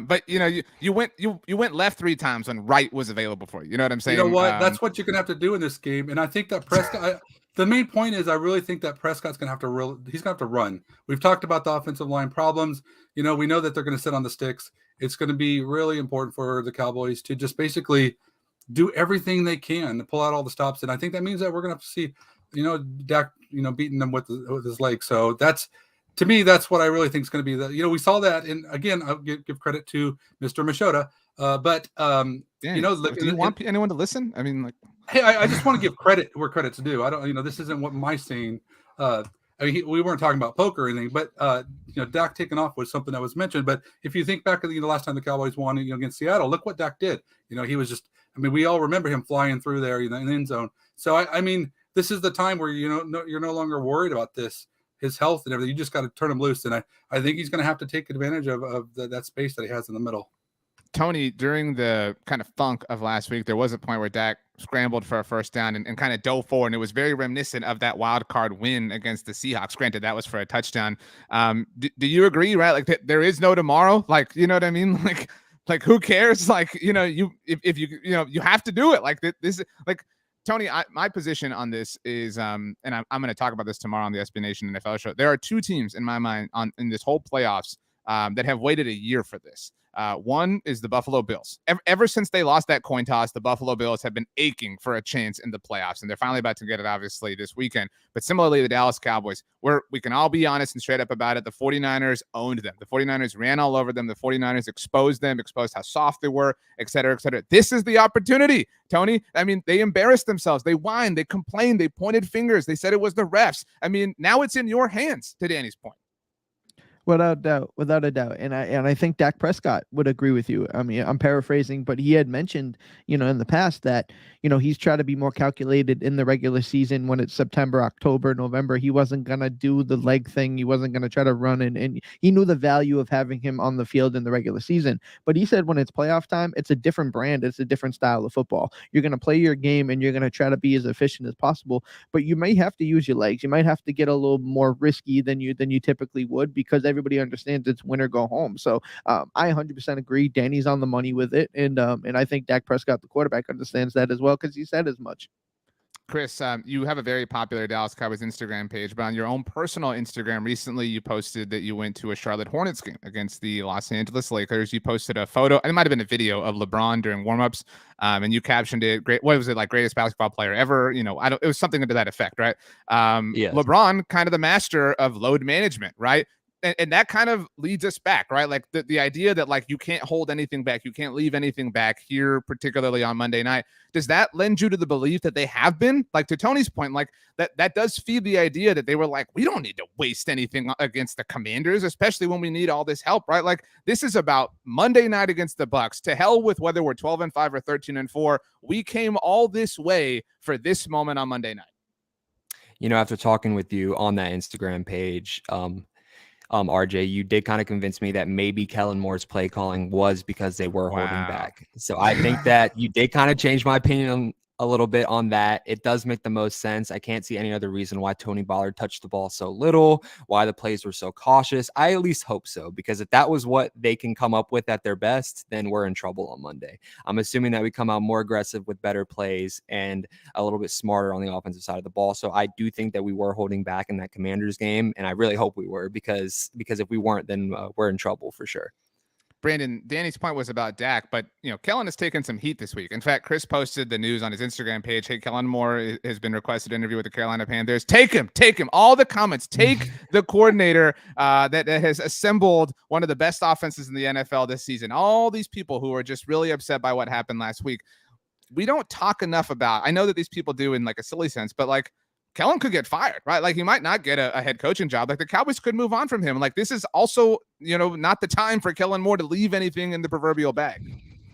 But you went left 3 times when right was available for you. You know what I'm saying? You know what? That's what you're gonna have to do in this game. And I think that Prescott. The main point is, I really think that Prescott's gonna have to he's gonna have to run. We've talked about the offensive line problems. We know that they're gonna sit on the sticks. It's gonna be really important for the Cowboys to just basically do everything they can to pull out all the stops. And I think that means that we're gonna have to see, Dak, beating them with his legs. So that's to me, that's what I really think is going to be we saw that. And again, I'll give credit to Mr. Machota. Do you want anyone to listen? I mean, like, hey, I just want to give credit where credit's due. I don't, this isn't what my saying. We weren't talking about poker or anything, but Dak taking off was something that was mentioned. But if you think back to the last time the Cowboys won against Seattle, look what Dak did. He was just, we all remember him flying through there in the end zone. So I mean, this is the time where you're no longer worried about his health and everything. You just got to turn him loose, and I think he's going to have to take advantage of that space that he has in the middle. Tony, during the kind of funk of last week, there was a point where Dak scrambled for a first down and kind of dove forward, and it was very reminiscent of that wild card win against the Seahawks. Granted, that was for a touchdown. Do you agree, right? Like, there is no tomorrow. Like, you know what I mean? Like who cares? Like, if you have to do it. Like, this is like, Tony, my position on this is, and I'm going to talk about this tomorrow on the SB Nation NFL show. There are two teams in my mind in this whole playoffs that have waited a year for this. One is the Buffalo Bills. Ever since they lost that coin toss, the Buffalo Bills have been aching for a chance in the playoffs, and they're finally about to get it, obviously, this weekend. But similarly, the Dallas Cowboys, where we can all be honest and straight up about it, the 49ers owned them. The 49ers ran all over them. The 49ers exposed them, exposed how soft they were, et cetera, et cetera. This is the opportunity, Tony. I mean, they embarrassed themselves. They whined. They complained. They pointed fingers. They said it was the refs. I mean, now it's in your hands, to Danny's point. Without a doubt. And I think Dak Prescott would agree with you. I mean, I'm paraphrasing, but he had mentioned, in the past that, he's trying to be more calculated in the regular season when it's September, October, November. He wasn't going to do the leg thing. He wasn't going to try to run, and he knew the value of having him on the field in the regular season. But he said when it's playoff time, it's a different brand. It's a different style of football. You're going to play your game and you're going to try to be as efficient as possible, but you may have to use your legs. You might have to get a little more risky than you typically would, because everybody understands it's win or go home. So I 100% agree. Danny's on the money with it, and I think Dak Prescott, the quarterback, understands that as well, because he said as much. Chris, you have a very popular Dallas Cowboys Instagram page, but on your own personal Instagram recently, you posted that you went to a Charlotte Hornets game against the Los Angeles Lakers. You posted a photo, and it might have been a video of LeBron during warmups, and you captioned it, "Great, what was it, like, greatest basketball player ever?" It was something to that effect, right? Yes. LeBron, kind of the master of load management, right? And that kind of leads us back, right? Like the idea that, like, you can't hold anything back, you can't leave anything back here, particularly on Monday night. Does that lend you to the belief that they have been, like, to Tony's point, like that does feed the idea that they were like, we don't need to waste anything against the Commanders, especially when we need all this help, right? Like, this is about Monday night against the Bucs. To hell with whether we're 12-5 or 13-4. We came all this way for this moment on Monday night. After talking with you on that Instagram page, RJ, you did kind of convince me that maybe Kellen Moore's play calling was because they were holding back. So I think that you did kind of change my opinion a little bit on that. It does make the most sense. I can't see any other reason why Tony Ballard touched the ball so little, why the plays were so cautious. I at least hope so, because if that was what they can come up with at their best, then we're in trouble on Monday. I'm assuming that we come out more aggressive with better plays and a little bit smarter on the offensive side of the ball. So I do think that we were holding back in that Commanders game, and I really hope we were, because if we weren't, then we're in trouble for sure. Brandon, Danny's point was about Dak, but Kellen has taken some heat this week. In fact, Chris posted the news on his Instagram page. Hey, Kellen Moore has been requested to interview with the Carolina Panthers. Take him. All the comments. Take the coordinator that has assembled one of the best offenses in the NFL this season. All these people who are just really upset by what happened last week. We don't talk enough about. I know that these people do in like a silly sense, but like, Kellen could get fired, right? Like, he might not get a head coaching job. Like, the Cowboys could move on from him. Like, this is also, not the time for Kellen Moore to leave anything in the proverbial bag.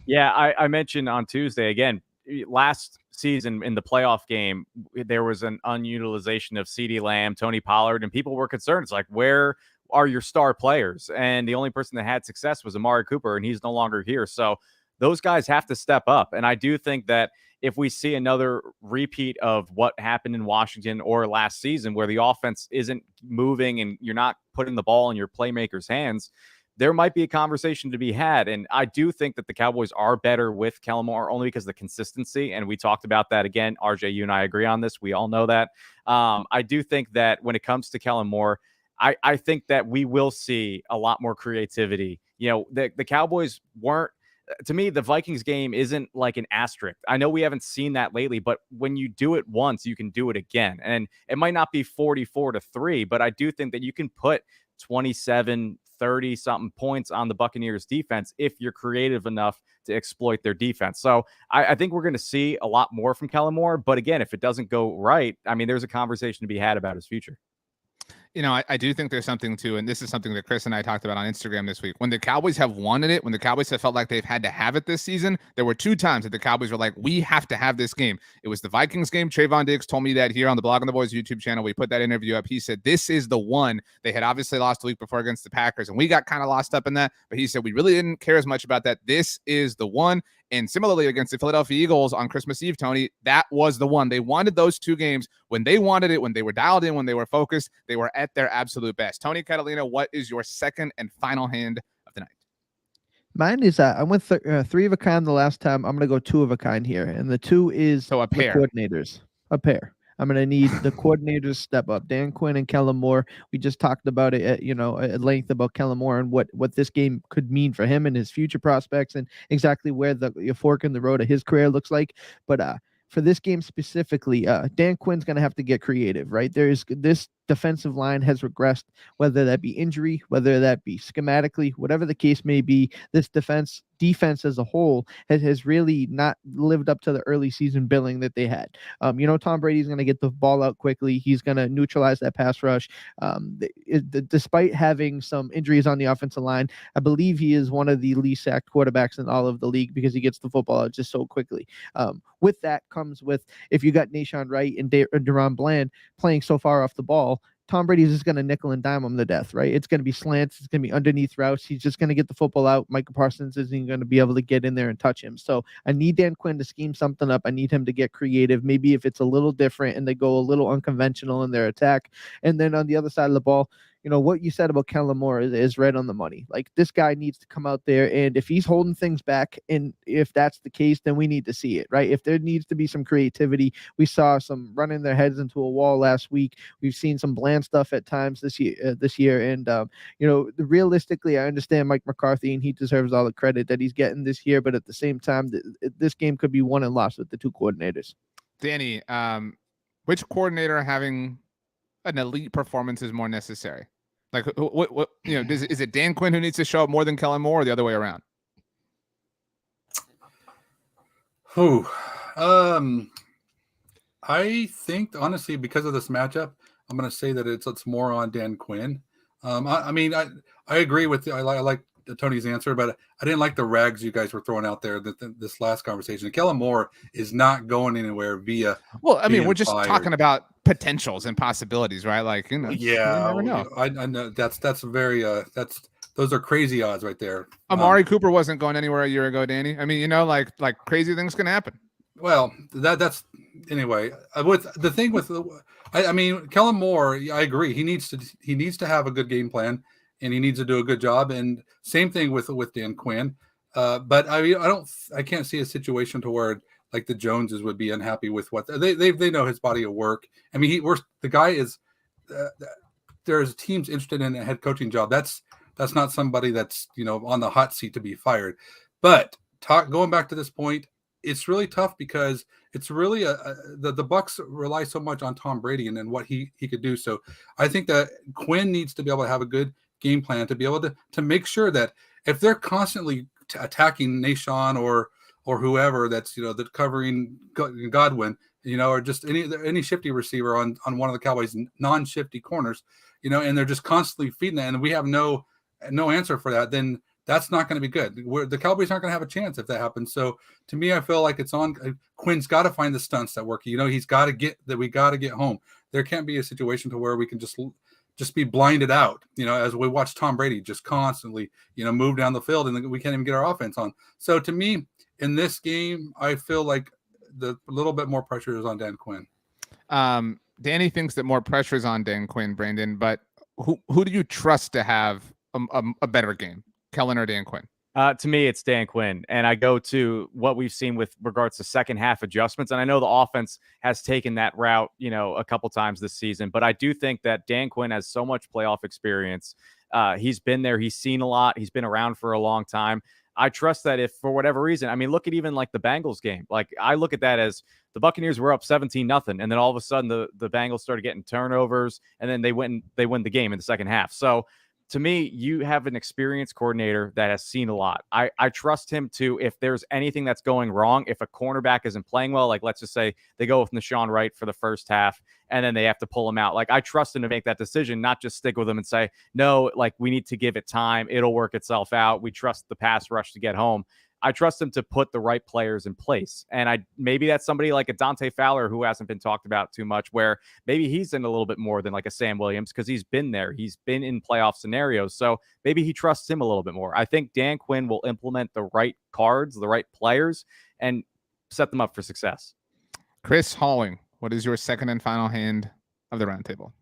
Yeah, I mentioned on Tuesday, again, last season in the playoff game, there was an unutilization of CeeDee Lamb, Tony Pollard, and people were concerned. It's like, where are your star players? And the only person that had success was Amari Cooper, and he's no longer here. So those guys have to step up. And I do think that if we see another repeat of what happened in Washington or last season, where the offense isn't moving and you're not putting the ball in your playmakers' hands, there might be a conversation to be had. And I do think that the Cowboys are better with Kellen Moore, only because of the consistency. And we talked about that again. RJ, you and I agree on this. We all know that. I do think that when it comes to Kellen Moore, I think that we will see a lot more creativity. The Cowboys weren't to me, the Vikings game isn't like an asterisk. I know we haven't seen that lately, but when you do it once, you can do it again. And it might not be 44-3, but I do think that you can put 27, 30 something points on the Buccaneers defense if you're creative enough to exploit their defense. So I think we're going to see a lot more from Kellen Moore. But again, if it doesn't go right, I mean, there's a conversation to be had about his future. You know, I do think there's something to, and this is something that Chris and I talked about on Instagram this week. When the Cowboys have wanted it, when the Cowboys have felt like they've had to have it this season, there were 2 times that the Cowboys were like, we have to have this game. It was the Vikings game. Trayvon Diggs told me that here on the Blog on the Boys YouTube channel. We put that interview up. He said, this is the one. They had obviously lost a week before against the Packers, and we got kind of lost up in that. But he said, we really didn't care as much about that. This is the one. And similarly, against the Philadelphia Eagles on Christmas Eve, Tony, that was the one. They wanted those 2 games when they wanted it, when they were dialed in, when they were focused, they were at their absolute best. Tony Catalina, what is your second and final hand of the night? Mine is I went 3 of a kind the last time. I'm going to go 2 of a kind here. And the 2 is So a pair. coordinators. A pair. I'm going to need the coordinators step up. Dan Quinn and Kellen Moore. We just talked about it at length about Kellen Moore and what this game could mean for him and his future prospects and exactly where the fork in the road of his career looks like. But for this game specifically, Dan Quinn's going to have to get creative, right? This defensive line has regressed, whether that be injury, whether that be schematically, whatever the case may be. This defense as a whole has really not lived up to the early season billing that they had. Tom Brady's going to get the ball out quickly. He's going to neutralize that pass rush. Despite having some injuries on the offensive line, I believe he is one of the least sacked quarterbacks in all of the league because he gets the football out just so quickly. With that comes with, if you got Nashawn Wright and Deron Bland playing so far off the ball, Tom Brady's just going to nickel and dime him to death, right? It's going to be slants. It's going to be underneath routes. He's just going to get the football out. Micah Parsons isn't going to be able to get in there and touch him. So I need Dan Quinn to scheme something up. I need him to get creative. Maybe if it's a little different and they go a little unconventional in their attack. And then on the other side of the ball, what you said about Kellen Moore is right on the money. Like, this guy needs to come out there, and if he's holding things back, and if that's the case, then we need to see it, right? If there needs to be some creativity, we saw some running their heads into a wall last week. We've seen some bland stuff at times this year. And, realistically, I understand Mike McCarthy, and he deserves all the credit that he's getting this year. But at the same time, this game could be won and lost with the 2 coordinators. Danny, which coordinator having an elite performance is more necessary? Like, what is it Dan Quinn who needs to show up more than Kellen Moore, or the other way around? I think, honestly, because of this matchup, I'm going to say that it's more on Dan Quinn. I agree with I like Tony's answer, but I didn't like the rags you guys were throwing out there this last conversation. Kellen Moore is not going anywhere via. Well, I mean, we're just talking about potentials and possibilities, right? Like, yeah, you never know. I know that's very those are crazy odds right there. Amari Cooper wasn't going anywhere a year ago, Danny. I mean, like crazy things can happen. Well, that's anyway. With the thing with, Kellen Moore, I agree. He needs to have a good game plan, and he needs to do a good job. And same thing with Dan Quinn. But I can't see a situation to where like the Joneses would be unhappy with what they know his body of work. I mean, the guy is. There's teams interested in a head coaching job. That's not somebody that's on the hot seat to be fired. But going back to this point, it's really tough because it's really the Bucs rely so much on Tom Brady and what he could do. So I think that Quinn needs to be able to have a good game plan to be able to make sure that if they're constantly attacking Nashawn or whoever that's that covering Godwin, or just any shifty receiver on one of the Cowboys non-shifty corners, and they're just constantly feeding that, and we have no answer for that, then that's not going to be good. The Cowboys aren't going to have a chance if that happens. So to me, I feel like it's on Quinn's got to find the stunts that work. He's got to get that. We got to get home. There can't be a situation to where we can just be blinded out, as we watch Tom Brady just constantly, move down the field and we can't even get our offense on. So to me, in this game, I feel like the little bit more pressure is on Dan Quinn. Danny thinks that more pressure is on Dan Quinn, Brandon, but who do you trust to have a better game, Kellen or Dan Quinn? To me, it's Dan Quinn. And I go to what we've seen with regards to second half adjustments. And I know the offense has taken that route, a couple times this season. But I do think that Dan Quinn has so much playoff experience. He's been there. He's seen a lot. He's been around for a long time. I trust that if for whatever reason, I mean, look at even like the Bengals game. Like I look at that as the Buccaneers were up 17-0, and then all of a sudden the Bengals started getting turnovers, and then they win the game in the second half. So to me, you have an experienced coordinator that has seen a lot. I trust him to, if there's anything that's going wrong, if a cornerback isn't playing well, like let's just say they go with Nashawn Wright for the first half and then they have to pull him out. Like I trust him to make that decision, not just stick with him and say, no, like we need to give it time. It'll work itself out. We trust the pass rush to get home. I trust him to put the right players in place. And maybe that's somebody like a Dante Fowler who hasn't been talked about too much, where maybe he's in a little bit more than like a Sam Williams because he's been there. He's been in playoff scenarios. So maybe he trusts him a little bit more. I think Dan Quinn will implement the right cards, the right players, and set them up for success. Chris Halling, what is your second and final hand of the roundtable?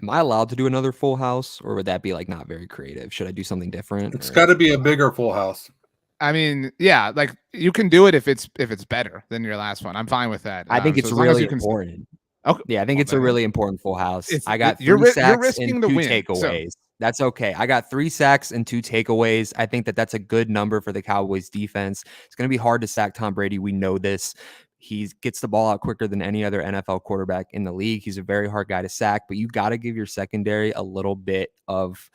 Am I allowed to do another full house, or would that be like not very creative? Should I do something different? It's got to be a bigger full house. I mean, yeah, like you can do it if it's better than your last one. I'm fine with that. I think it's really important. Okay. Yeah, I think it's a really important full house. I got you're 3 sacks risking and the 2 win, takeaways. so. That's okay. I got 3 sacks and 2 takeaways. I think that's a good number for the Cowboys defense. It's going to be hard to sack Tom Brady. We know this. He gets the ball out quicker than any other NFL quarterback in the league. He's a very hard guy to sack, but you got to give your secondary a little bit of,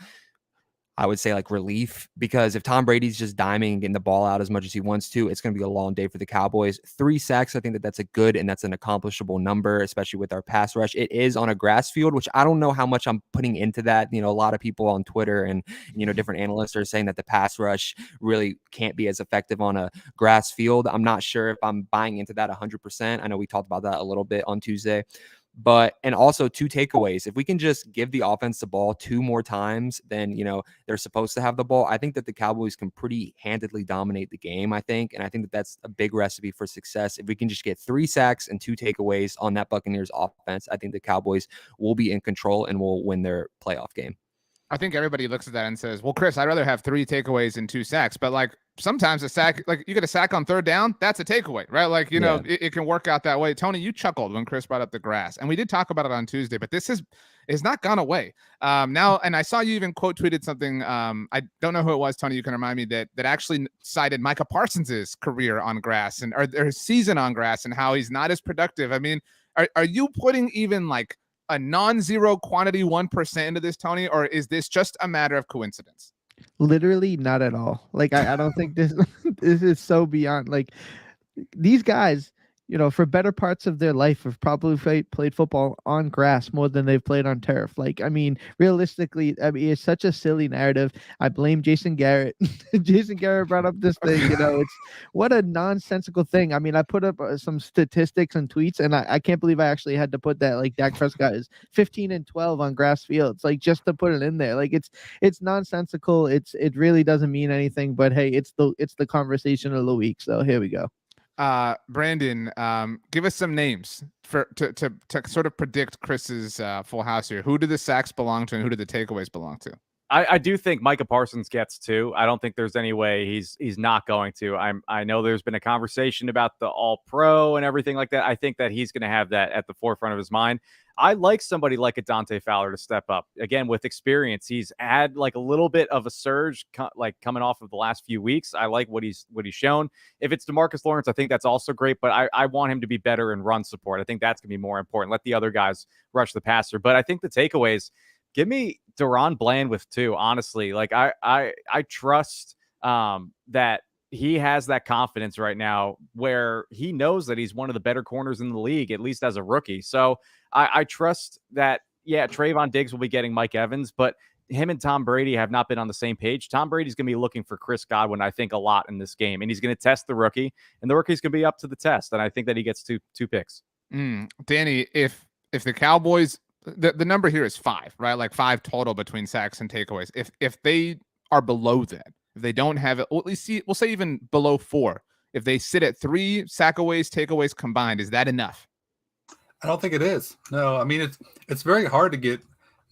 I would say, like relief, because if Tom Brady's just diming and getting the ball out as much as he wants to, it's going to be a long day for the Cowboys. 3 sacks, I think that's a good and that's an accomplishable number, especially with our pass rush. It is on a grass field, which I don't know how much I'm putting into that. You know, a lot of people on Twitter and, you know, different analysts are saying that the pass rush really can't be as effective on a grass field. I'm not sure if I'm buying into that 100%. I know we talked about that a little bit on Tuesday. And also 2 takeaways. If we can just give the offense the ball 2 more times than, you know, they're supposed to have the ball, I think that the Cowboys can pretty handedly dominate the game, I think. And I think that that's a big recipe for success. If we can just get 3 sacks and 2 takeaways on that Buccaneers offense, I think the Cowboys will be in control and will win their playoff game. I think everybody looks at that and says, well, Chris, I'd rather have 3 takeaways and 2 sacks. But like sometimes a sack, like you get a sack on 3rd down, that's a takeaway, right? Like, you know, it can work out that way. Tony, you chuckled when Chris brought up the grass. And we did talk about it on Tuesday, but this is not gone away. Now, and I saw you even quote tweeted something. I don't know who it was, Tony, you can remind me, that actually cited Micah Parsons' career on grass or his season on grass and how he's not as productive. I mean, are you putting even like a non-zero quantity 1% into this, Tony, or is this just a matter of coincidence? Literally not at all. Like I don't think this is so beyond, like these guys, you know, for better parts of their life have probably played football on grass more than they've played on turf. Like, I mean, realistically, I mean, it's such a silly narrative. I blame Jason Garrett. Jason Garrett brought up this thing, you know, it's what a nonsensical thing. I mean, I put up some statistics and tweets, and I can't believe I actually had to put that, like Dak Prescott is 15-12 on grass fields, like just to put it in there. Like it's nonsensical. It really doesn't mean anything, but hey, it's the conversation of the week. So here we go. Brandon, give us some names to sort of predict Chris's full house here. Who do the sacks belong to and who do the takeaways belong to? I do think Micah Parsons gets 2. I don't think there's any way he's not going to. I know there's been a conversation about the All-Pro and everything like that. I think that he's going to have that at the forefront of his mind. I like somebody like a Dante Fowler to step up. Again, with experience, he's had like a little bit of a surge like coming off of the last few weeks. I like what he's shown. If it's DeMarcus Lawrence, I think that's also great, but I want him to be better in run support. I think that's going to be more important. Let the other guys rush the passer. But I think the takeaways, give me Deron Bland with 2, honestly. Like I trust that he has that confidence right now where he knows that he's one of the better corners in the league, at least as a rookie. So I trust that, yeah, Trayvon Diggs will be getting Mike Evans, but him and Tom Brady have not been on the same page. Tom Brady's going to be looking for Chris Godwin, I think, a lot in this game, and he's going to test the rookie, and the rookie's going to be up to the test, and I think that he gets two picks. Danny, if the Cowboys, the number here is 5, right? Like 5 total between sacks and takeaways. If they are below that, if they don't have it, we'll say even below 4. If they sit at 3 sackaways, takeaways combined, is that enough? I don't think it is. No, I mean it's very hard to get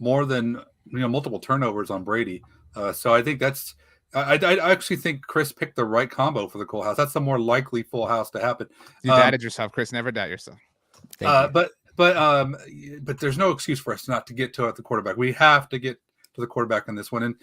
more than multiple turnovers on Brady. So I think that's I actually think Chris picked the right combo for the full house. That's the more likely full house to happen. You doubted yourself, Chris. Never doubt yourself. But there's no excuse for us not to get to the quarterback. We have to get to the quarterback in this one. And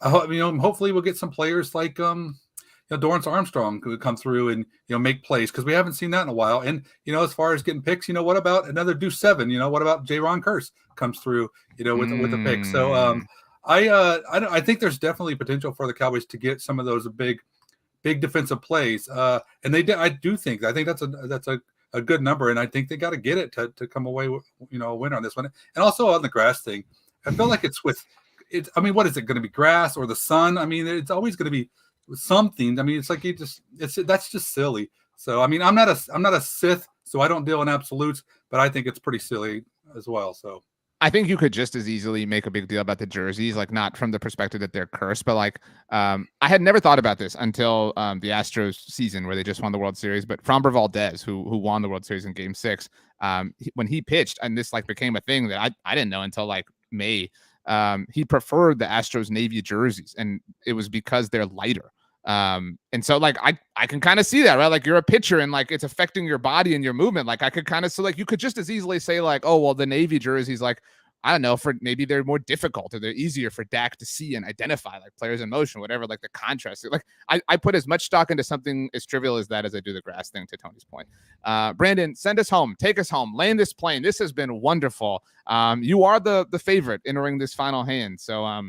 hopefully we'll get some players like Dorrance Armstrong who would come through and make plays, because we haven't seen that in a while. And as far as getting picks, what about another Deuce 7? What about J-Ron Curse comes through with a pick? So I think there's definitely potential for the Cowboys to get some of those big defensive plays, and I think that's a good number, and I think they got to get it to come away with a win on this one. And also on the grass thing, I feel like what is it going to be, grass or the sun? I mean, it's always going to be something. I mean, it's like that's just silly. So I mean, I'm not a Sith, so I don't deal in absolutes, but I think it's pretty silly as well. So I think you could just as easily make a big deal about the jerseys, like not from the perspective that they're cursed, but like I had never thought about this until the Astros season where they just won the World Series. But Framber Valdez, who won the World Series in Game 6, when he pitched, and this like became a thing that I didn't know until like May. He preferred the Astros Navy jerseys, and it was because they're lighter. And so like I can kind of see that, right? Like you're a pitcher and like it's affecting your body and your movement. Like I could kind of, so like you could just as easily say like, oh well, the Navy jerseys, like I don't know, for maybe they're more difficult or they're easier for Dak to see and identify, like players in motion, whatever, like the contrast. Like I put as much stock into something as trivial as that as I do the grass thing, to Tony's point. Brandon, send us home, take us home, land this plane. This has been wonderful. You are the favorite entering this final hand, so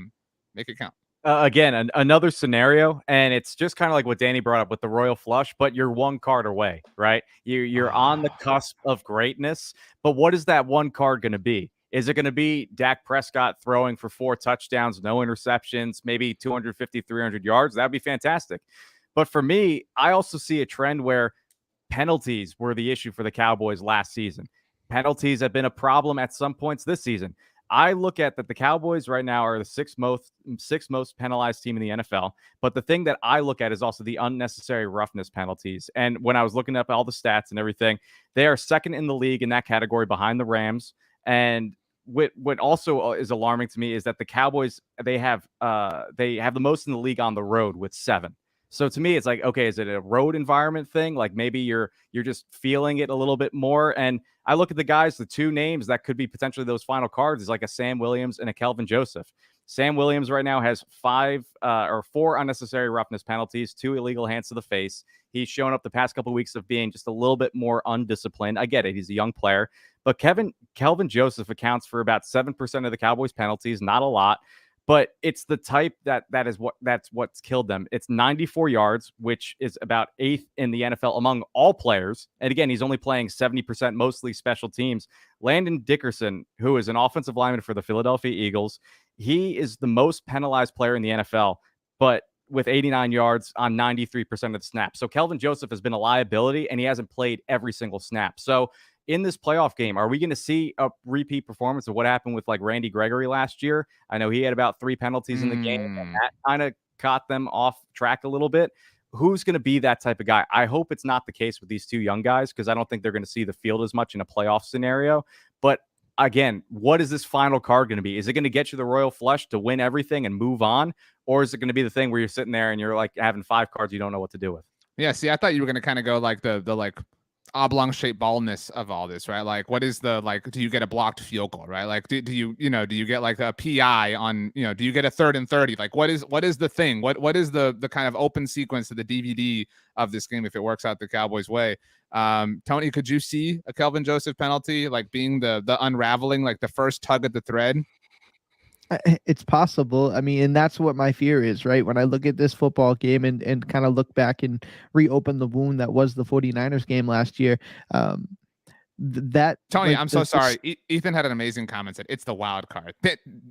make it count. Again, another scenario, and it's just kind of like what Danny brought up with the Royal Flush, but you're one card away, right? You're on the cusp of greatness, but what is that one card going to be? Is it going to be Dak Prescott throwing for 4 touchdowns, no interceptions, maybe 250, 300 yards? That would be fantastic. But for me, I also see a trend where penalties were the issue for the Cowboys last season. Penalties have been a problem at some points this season. I look at that the Cowboys right now are the sixth most penalized team in the NFL. But the thing that I look at is also the unnecessary roughness penalties. And when I was looking up all the stats and everything, they are second in the league in that category behind the Rams. And what also is alarming to me is that the Cowboys, they have the most in the league on the road with 7. So to me, it's like, okay, is it a road environment thing? Like maybe you're just feeling it a little bit more. And I look at the guys, the 2 names that could be potentially those final cards is like a Sam Williams and a Kelvin Joseph. Sam Williams right now has 4 unnecessary roughness penalties, 2 illegal hands to the face. He's shown up the past couple of weeks of being just a little bit more undisciplined. I get it. He's a young player, but Kelvin Joseph accounts for about 7% of the Cowboys penalties. Not a lot. But it's the type that's what's killed them. It's 94 yards, which is about 8th in the NFL among all players. And again, he's only playing 70%, mostly special teams. Landon Dickerson, who is an offensive lineman for the Philadelphia Eagles, he is the most penalized player in the NFL, but with 89 yards on 93% of the snaps. So Kelvin Joseph has been a liability, and he hasn't played every single snap. So in this playoff game, are we going to see a repeat performance of what happened with like Randy Gregory last year? I know he had about 3 penalties in the game, and that kind of caught them off track a little bit. Who's going to be that type of guy? I hope it's not the case with these 2 young guys, because I don't think they're going to see the field as much in a playoff scenario. But again, what is this final card going to be? Is it going to get you the Royal Flush to win everything and move on? Or is it going to be the thing where you're sitting there and you're like having 5 cards you don't know what to do with? Yeah, see, I thought you were going to kind of go like the like oblong shaped baldness of all this, right? Like what is the, like, do you get a blocked field goal, right? Like do you get like a PI on, do you get a 3rd and 30? Like what is the thing? What is the kind of open sequence to the DVD of this game if it works out the Cowboys way? Tony, could you see a Kelvin Joseph penalty like being the unraveling, like the first tug at the thread? It's possible. I mean, and that's what my fear is, right? When I look at this football game and kind of look back and reopen the wound that was the 49ers game last year, that Tony, like, I'm so sorry. Ethan had an amazing comment. Said it's the wild card.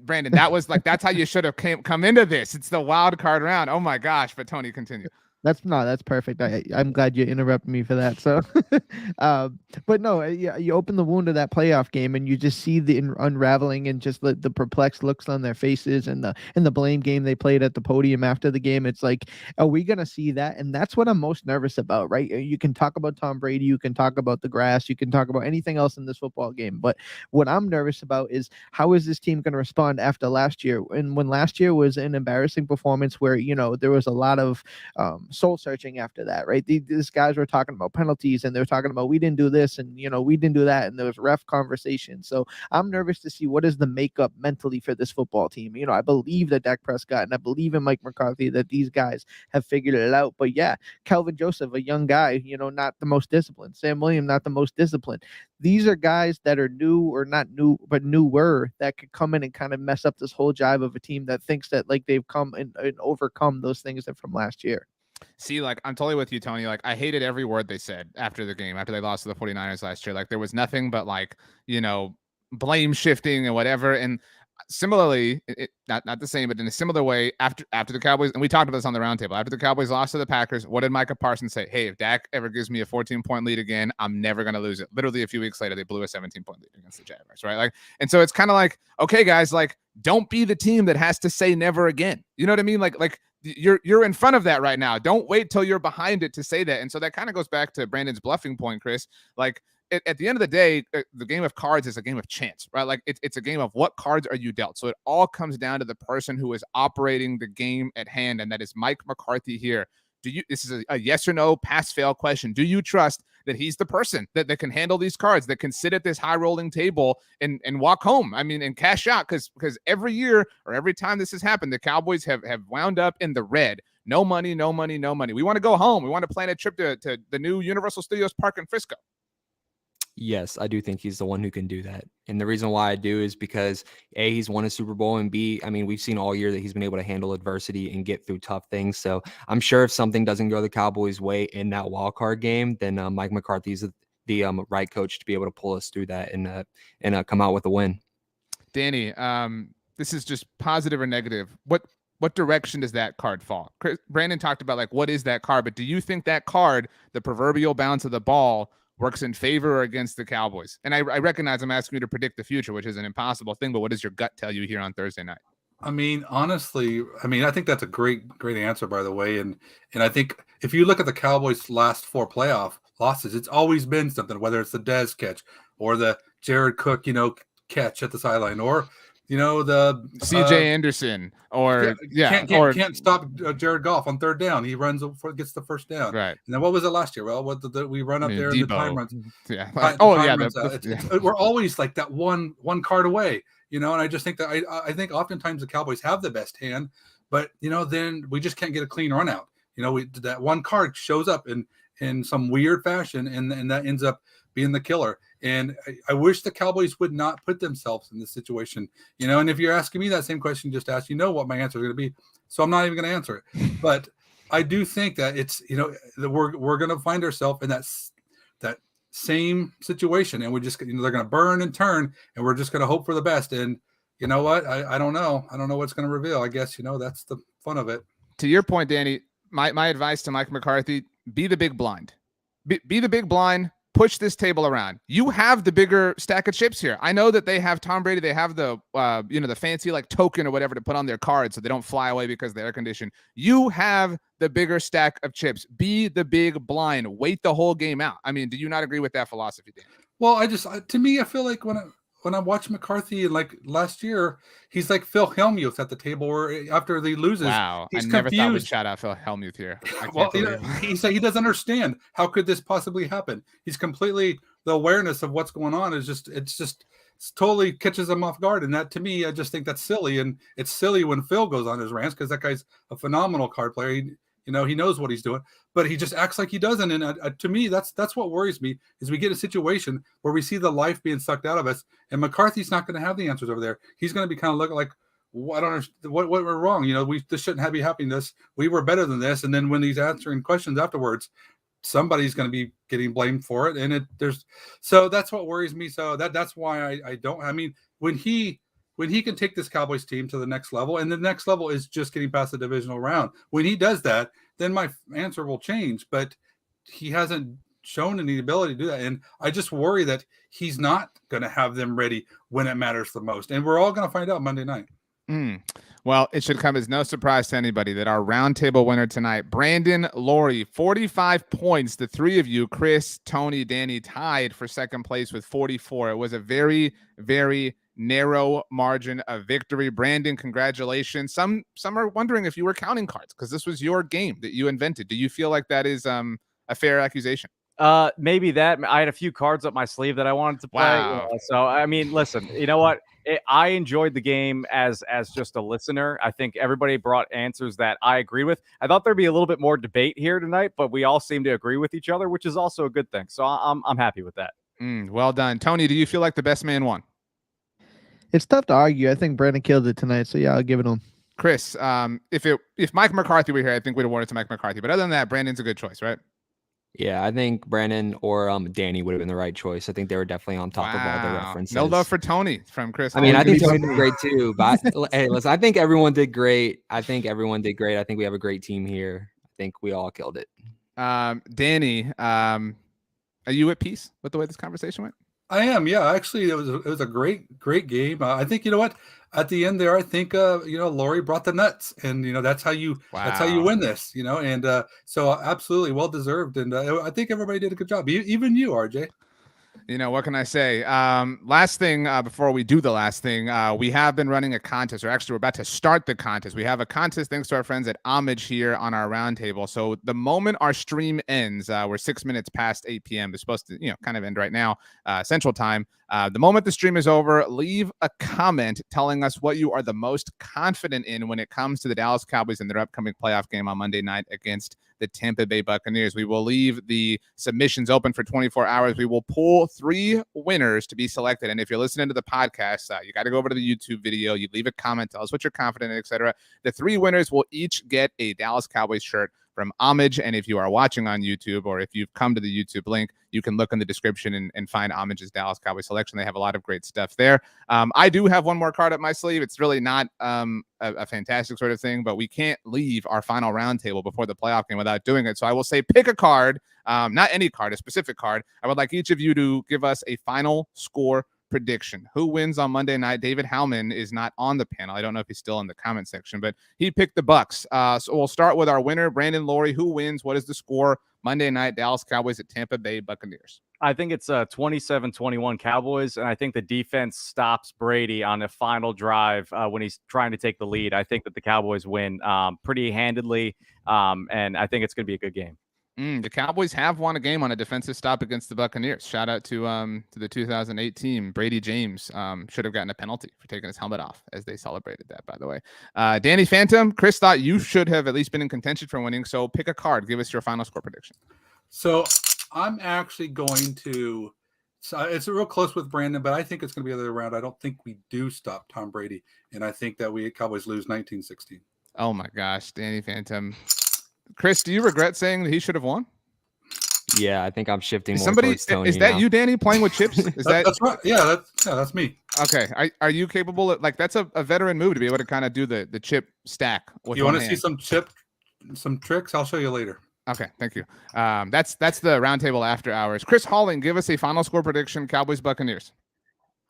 Brandon, that was like, that's how you should have come into this. It's the wild card round. Oh my gosh. But Tony, continue. That's perfect. I'm glad you interrupted me for that. So, but no, you open the wound of that playoff game and you just see the unraveling and just the perplexed looks on their faces and the blame game they played at the podium after the game. It's like, are we going to see that? And that's what I'm most nervous about, right? You can talk about Tom Brady, you can talk about the grass, you can talk about anything else in this football game. But what I'm nervous about is how is this team going to respond after last year? And when last year was an embarrassing performance where, there was a lot of soul searching after that, right? These guys were talking about penalties, and they were talking about we didn't do this, and we didn't do that, and there was ref conversation. So I'm nervous to see what is the makeup mentally for this football team. I believe that Dak Prescott and I believe in Mike McCarthy, that these guys have figured it out. But yeah, Calvin Joseph, a young guy, not the most disciplined. Sam Williams, not the most disciplined. These are guys that are new, or not new, but newer, that could come in and kind of mess up this whole jive of a team that thinks that like they've come and overcome those things that from last year. See, like, I'm totally with you, Tony. Like, I hated every word they said after the game, after they lost to the 49ers last year. Like, there was nothing but like, blame shifting and whatever. And similarly, not the same, but in a similar way, after the Cowboys, and we talked about this on the roundtable, after the Cowboys lost to the Packers, what did Micah Parsons say? Hey, if Dak ever gives me a 14-point lead again, I'm never going to lose it. Literally a few weeks later, they blew a 17-point lead against the Jaguars, right? Like, and so it's kind of like, okay, guys, like, don't be the team that has to say never again. You know what I mean? Like you're in front of that right now. Don't wait till you're behind it to say that. And so that kind of goes back to Brandon's bluffing point, Chris. Like, at the end of the day, the game of cards is a game of chance, right? Like, it's a game of what cards are you dealt. So it all comes down to the person who is operating the game at hand, and that is Mike McCarthy here. This is a yes or no pass-fail question. Do you trust that he's the person that can handle these cards, that can sit at this high-rolling table and walk home? I mean, and cash out, because every year or every time this has happened, the Cowboys have wound up in the red. No money, no money, no money. We want to go home. We want to plan a trip to the new Universal Studios Park in Frisco. Yes, I do think he's the one who can do that. And the reason why I do is because A, he's won a Super Bowl, and B, I mean, we've seen all year that he's been able to handle adversity and get through tough things. So I'm sure if something doesn't go the Cowboys' way in that wild card game, then Mike McCarthy's the right coach to be able to pull us through that and come out with a win. Danny, this is just positive or negative. What direction does that card fall? Brandon talked about, like, what is that card? But do you think that card, the proverbial bounce of the ball, works in favor or against the Cowboys? And I recognize I'm asking you to predict the future, which is an impossible thing, but what does your gut tell you here on Thursday night? I mean, honestly, I think that's a great answer, by the way. And I think if you look at the Cowboys' last 4 playoff losses, it's always been something, whether it's the Dez catch or the Jared Cook, catch at the sideline, or the CJ Anderson, or can't stop Jared Goff on 3rd down. He runs, gets the first down. Right. And then what was it last year? Well, we run up there and the time runs. Yeah. We're always like that one card away, and I just think that I think oftentimes the Cowboys have the best hand, but then we just can't get a clean run out. That one card shows up in some weird fashion, and that ends up being the killer. And I wish the Cowboys would not put themselves in this situation, and if you're asking me that same question, just ask, what my answer is going to be. So I'm not even going to answer it. But I do think that it's, that we're going to find ourselves in that same situation, and we're just, they're going to burn and turn, and we're just going to hope for the best. And you know what? I don't know. I don't know what's going to reveal. I guess, that's the fun of it. To your point, Danny, my advice to Mike McCarthy, be the big blind. Be the big blind. Push this table around. You have the bigger stack of chips here. I know that they have Tom Brady. They have the, the fancy like token or whatever to put on their card so they don't fly away because of the air condition. You have the bigger stack of chips. Be the big blind. Wait the whole game out. I mean, do you not agree with that philosophy, Dan? Well, to me, I feel like when I watch McCarthy, like last year, he's like Phil Hellmuth at the table, where after he loses, wow, he's I never confused. thought we'd shout out Phil Hellmuth here. Well, he doesn't understand, how could this possibly happen? He's completely, the awareness of what's going on is it's totally catches him off guard. And that, to me, I just think that's silly. And it's silly when Phil goes on his rants, because that guy's a phenomenal card player. He knows what he's doing, but he just acts like he doesn't. And to me, that's what worries me, is we get a situation where we see the life being sucked out of us, and McCarthy's not going to have the answers over there. He's going to be kind of looking like, I don't understand what we're wrong. This shouldn't be happening. We were better than this. And then when he's answering questions afterwards, somebody's going to be getting blamed for it. And so that's what worries me. So that's why I don't. I mean, when he can take this Cowboys team to the next level, and the next level is just getting past the divisional round, when he does that, then my answer will change. But he hasn't shown any ability to do that. And I just worry that he's not going to have them ready when it matters the most. And we're all going to find out Monday night. Well, it should come as no surprise to anybody that our roundtable winner tonight, Brandon Loree, 45 points. The three of you, Chris, Tony, Danny, tied for second place with 44. It was a very, very narrow margin of victory. Brandon, congratulations. Some are wondering if you were counting cards because this was your game that you invented. Do you feel like that is a fair accusation? Maybe that. I had a few cards up my sleeve that I wanted to play. Wow. So I mean, listen, you know what? I enjoyed the game as just a listener. I think everybody brought answers that I agree with. I thought there'd be a little bit more debate here tonight, but we all seem to agree with each other, which is also a good thing. So I'm happy with that. Well done. Tony, do you feel like the best man won? It's tough to argue. I think Brandon killed it tonight, so yeah, I'll give it to him. Chris, if Mike McCarthy were here, I think we'd award it to Mike McCarthy. But other than that, Brandon's a good choice, right? Yeah, I think Brandon or Danny would have been the right choice. I think they were definitely on top of all the references. No love for Tony from Chris. I mean, I think Tony did great too. But hey, listen, I think everyone did great. I think we have a great team here. I think we all killed it. Danny, are you at peace with the way this conversation went? I am. Yeah, actually, it was a great game. I think, you know what, at the end there, I think Loree brought the nuts, and that's how you win this. And so absolutely well deserved, and I think everybody did a good job. Even you, RJ. What can I say? Last thing before we do the last thing, we have been running a contest, or actually we're about to start the contest. We have a contest thanks to our friends at HOMAGE here on our roundtable. So the moment our stream ends, we're 6 minutes past 8 p.m. It's supposed to, kind of end right now, Central Time. The moment the stream is over, leave a comment telling us what you are the most confident in when it comes to the Dallas Cowboys and their upcoming playoff game on Monday night against the Tampa Bay Buccaneers. We will leave the submissions open for 24 hours. We will pull 3 winners to be selected. And if you're listening to the podcast, you got to go over to the YouTube video. You leave a comment, tell us what you're confident in, etc. The 3 winners will each get a Dallas Cowboys shirt from HOMAGE. And if you are watching on YouTube, or if you've come to the YouTube link, you can look in the description and find HOMAGE's Dallas Cowboys selection. They have a lot of great stuff there. I do have one more card up my sleeve. It's really not a fantastic sort of thing, but we can't leave our final roundtable before the playoff game without doing it. So I will say pick a card, not any card, a specific card. I would like each of you to give us a final score prediction. Who wins on Monday night? David Howman is not on the panel. I don't know if he's still in the comment section, but he picked the Bucks. So we'll start with our winner, Brandon Loree. Who wins? What is the score Monday night? Dallas Cowboys at Tampa Bay Buccaneers. I think it's 27-21 Cowboys, and I think the defense stops Brady on the final drive when he's trying to take the lead. I think that the Cowboys win pretty handedly, and I think it's going to be a good game. The Cowboys have won a game on a defensive stop against the Buccaneers. Shout out to the 2008 team. Brady James should have gotten a penalty for taking his helmet off as they celebrated that, by the way. Danny Phantom, Chris thought you should have at least been in contention for winning, so pick a card. Give us your final score prediction. So I'm actually going to it's real close with Brandon, but I think it's going to be the other way around. I don't think we do stop Tom Brady, and I think that we Cowboys lose 19-16. Oh, my gosh, Danny Phantom. Chris, do you regret saying that he should have won? Yeah, I think I'm shifting more towards Tony. Is that now. You, Danny, playing with chips? That's right. Yeah, that's me. Okay. Are you capable of, that's a veteran move to be able to kind of do the chip stack with You want to see some tricks? I'll show you later. Okay, thank you. That's the roundtable after hours. Chris Halling, give us a final score prediction, Cowboys Buccaneers.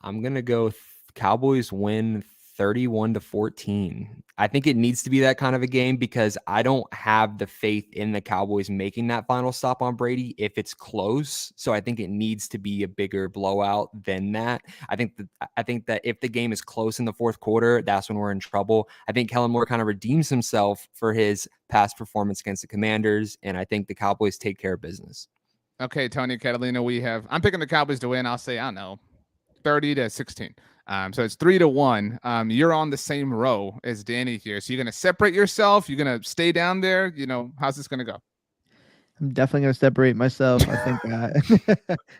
I'm gonna go Cowboys win 31-14. I think it needs to be that kind of a game because I don't have the faith in the Cowboys making that final stop on Brady if it's close. So I think it needs to be a bigger blowout than that. I think that if the game is close in the fourth quarter, that's when we're in trouble. I think Kellen Moore kind of redeems himself for his past performance against the Commanders, and I think the Cowboys take care of business. Okay, Tony Catalina, I'm picking the Cowboys to win. I'll say, 30-16. So it's 3-1. You're on the same row as Danny here. So you're going to separate yourself. You're going to stay down there. How's this going to go? I'm definitely going to separate myself. I think I'm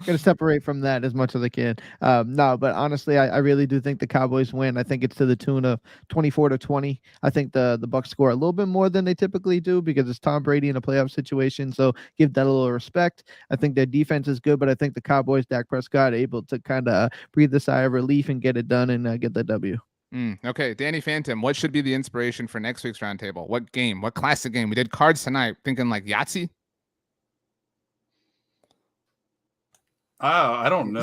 going to separate from that as much as I can. No, but honestly, I really do think the Cowboys win. I think it's to the tune of 24-20. I think the Bucs score a little bit more than they typically do because it's Tom Brady in a playoff situation. So give that a little respect. I think their defense is good, but I think the Cowboys, Dak Prescott, able to kind of breathe a sigh of relief and get it done and get the W. Okay, Danny Phantom, what should be the inspiration for next week's roundtable? What game? What classic game? We did cards tonight, thinking like Yahtzee. I don't know.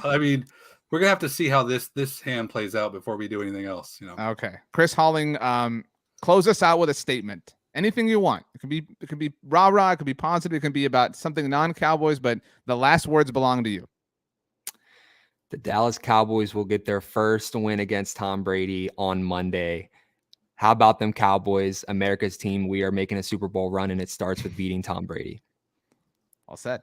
I mean, we're gonna have to see how this hand plays out before we do anything else. Okay, Chris Halling, close us out with a statement. Anything you want. It could be rah-rah. It could be positive. It can be about something non-Cowboys, but the last words belong to you. The Dallas Cowboys will get their first win against Tom Brady on Monday. How about them Cowboys, America's team? We are making a Super Bowl run, and it starts with beating Tom Brady. All set.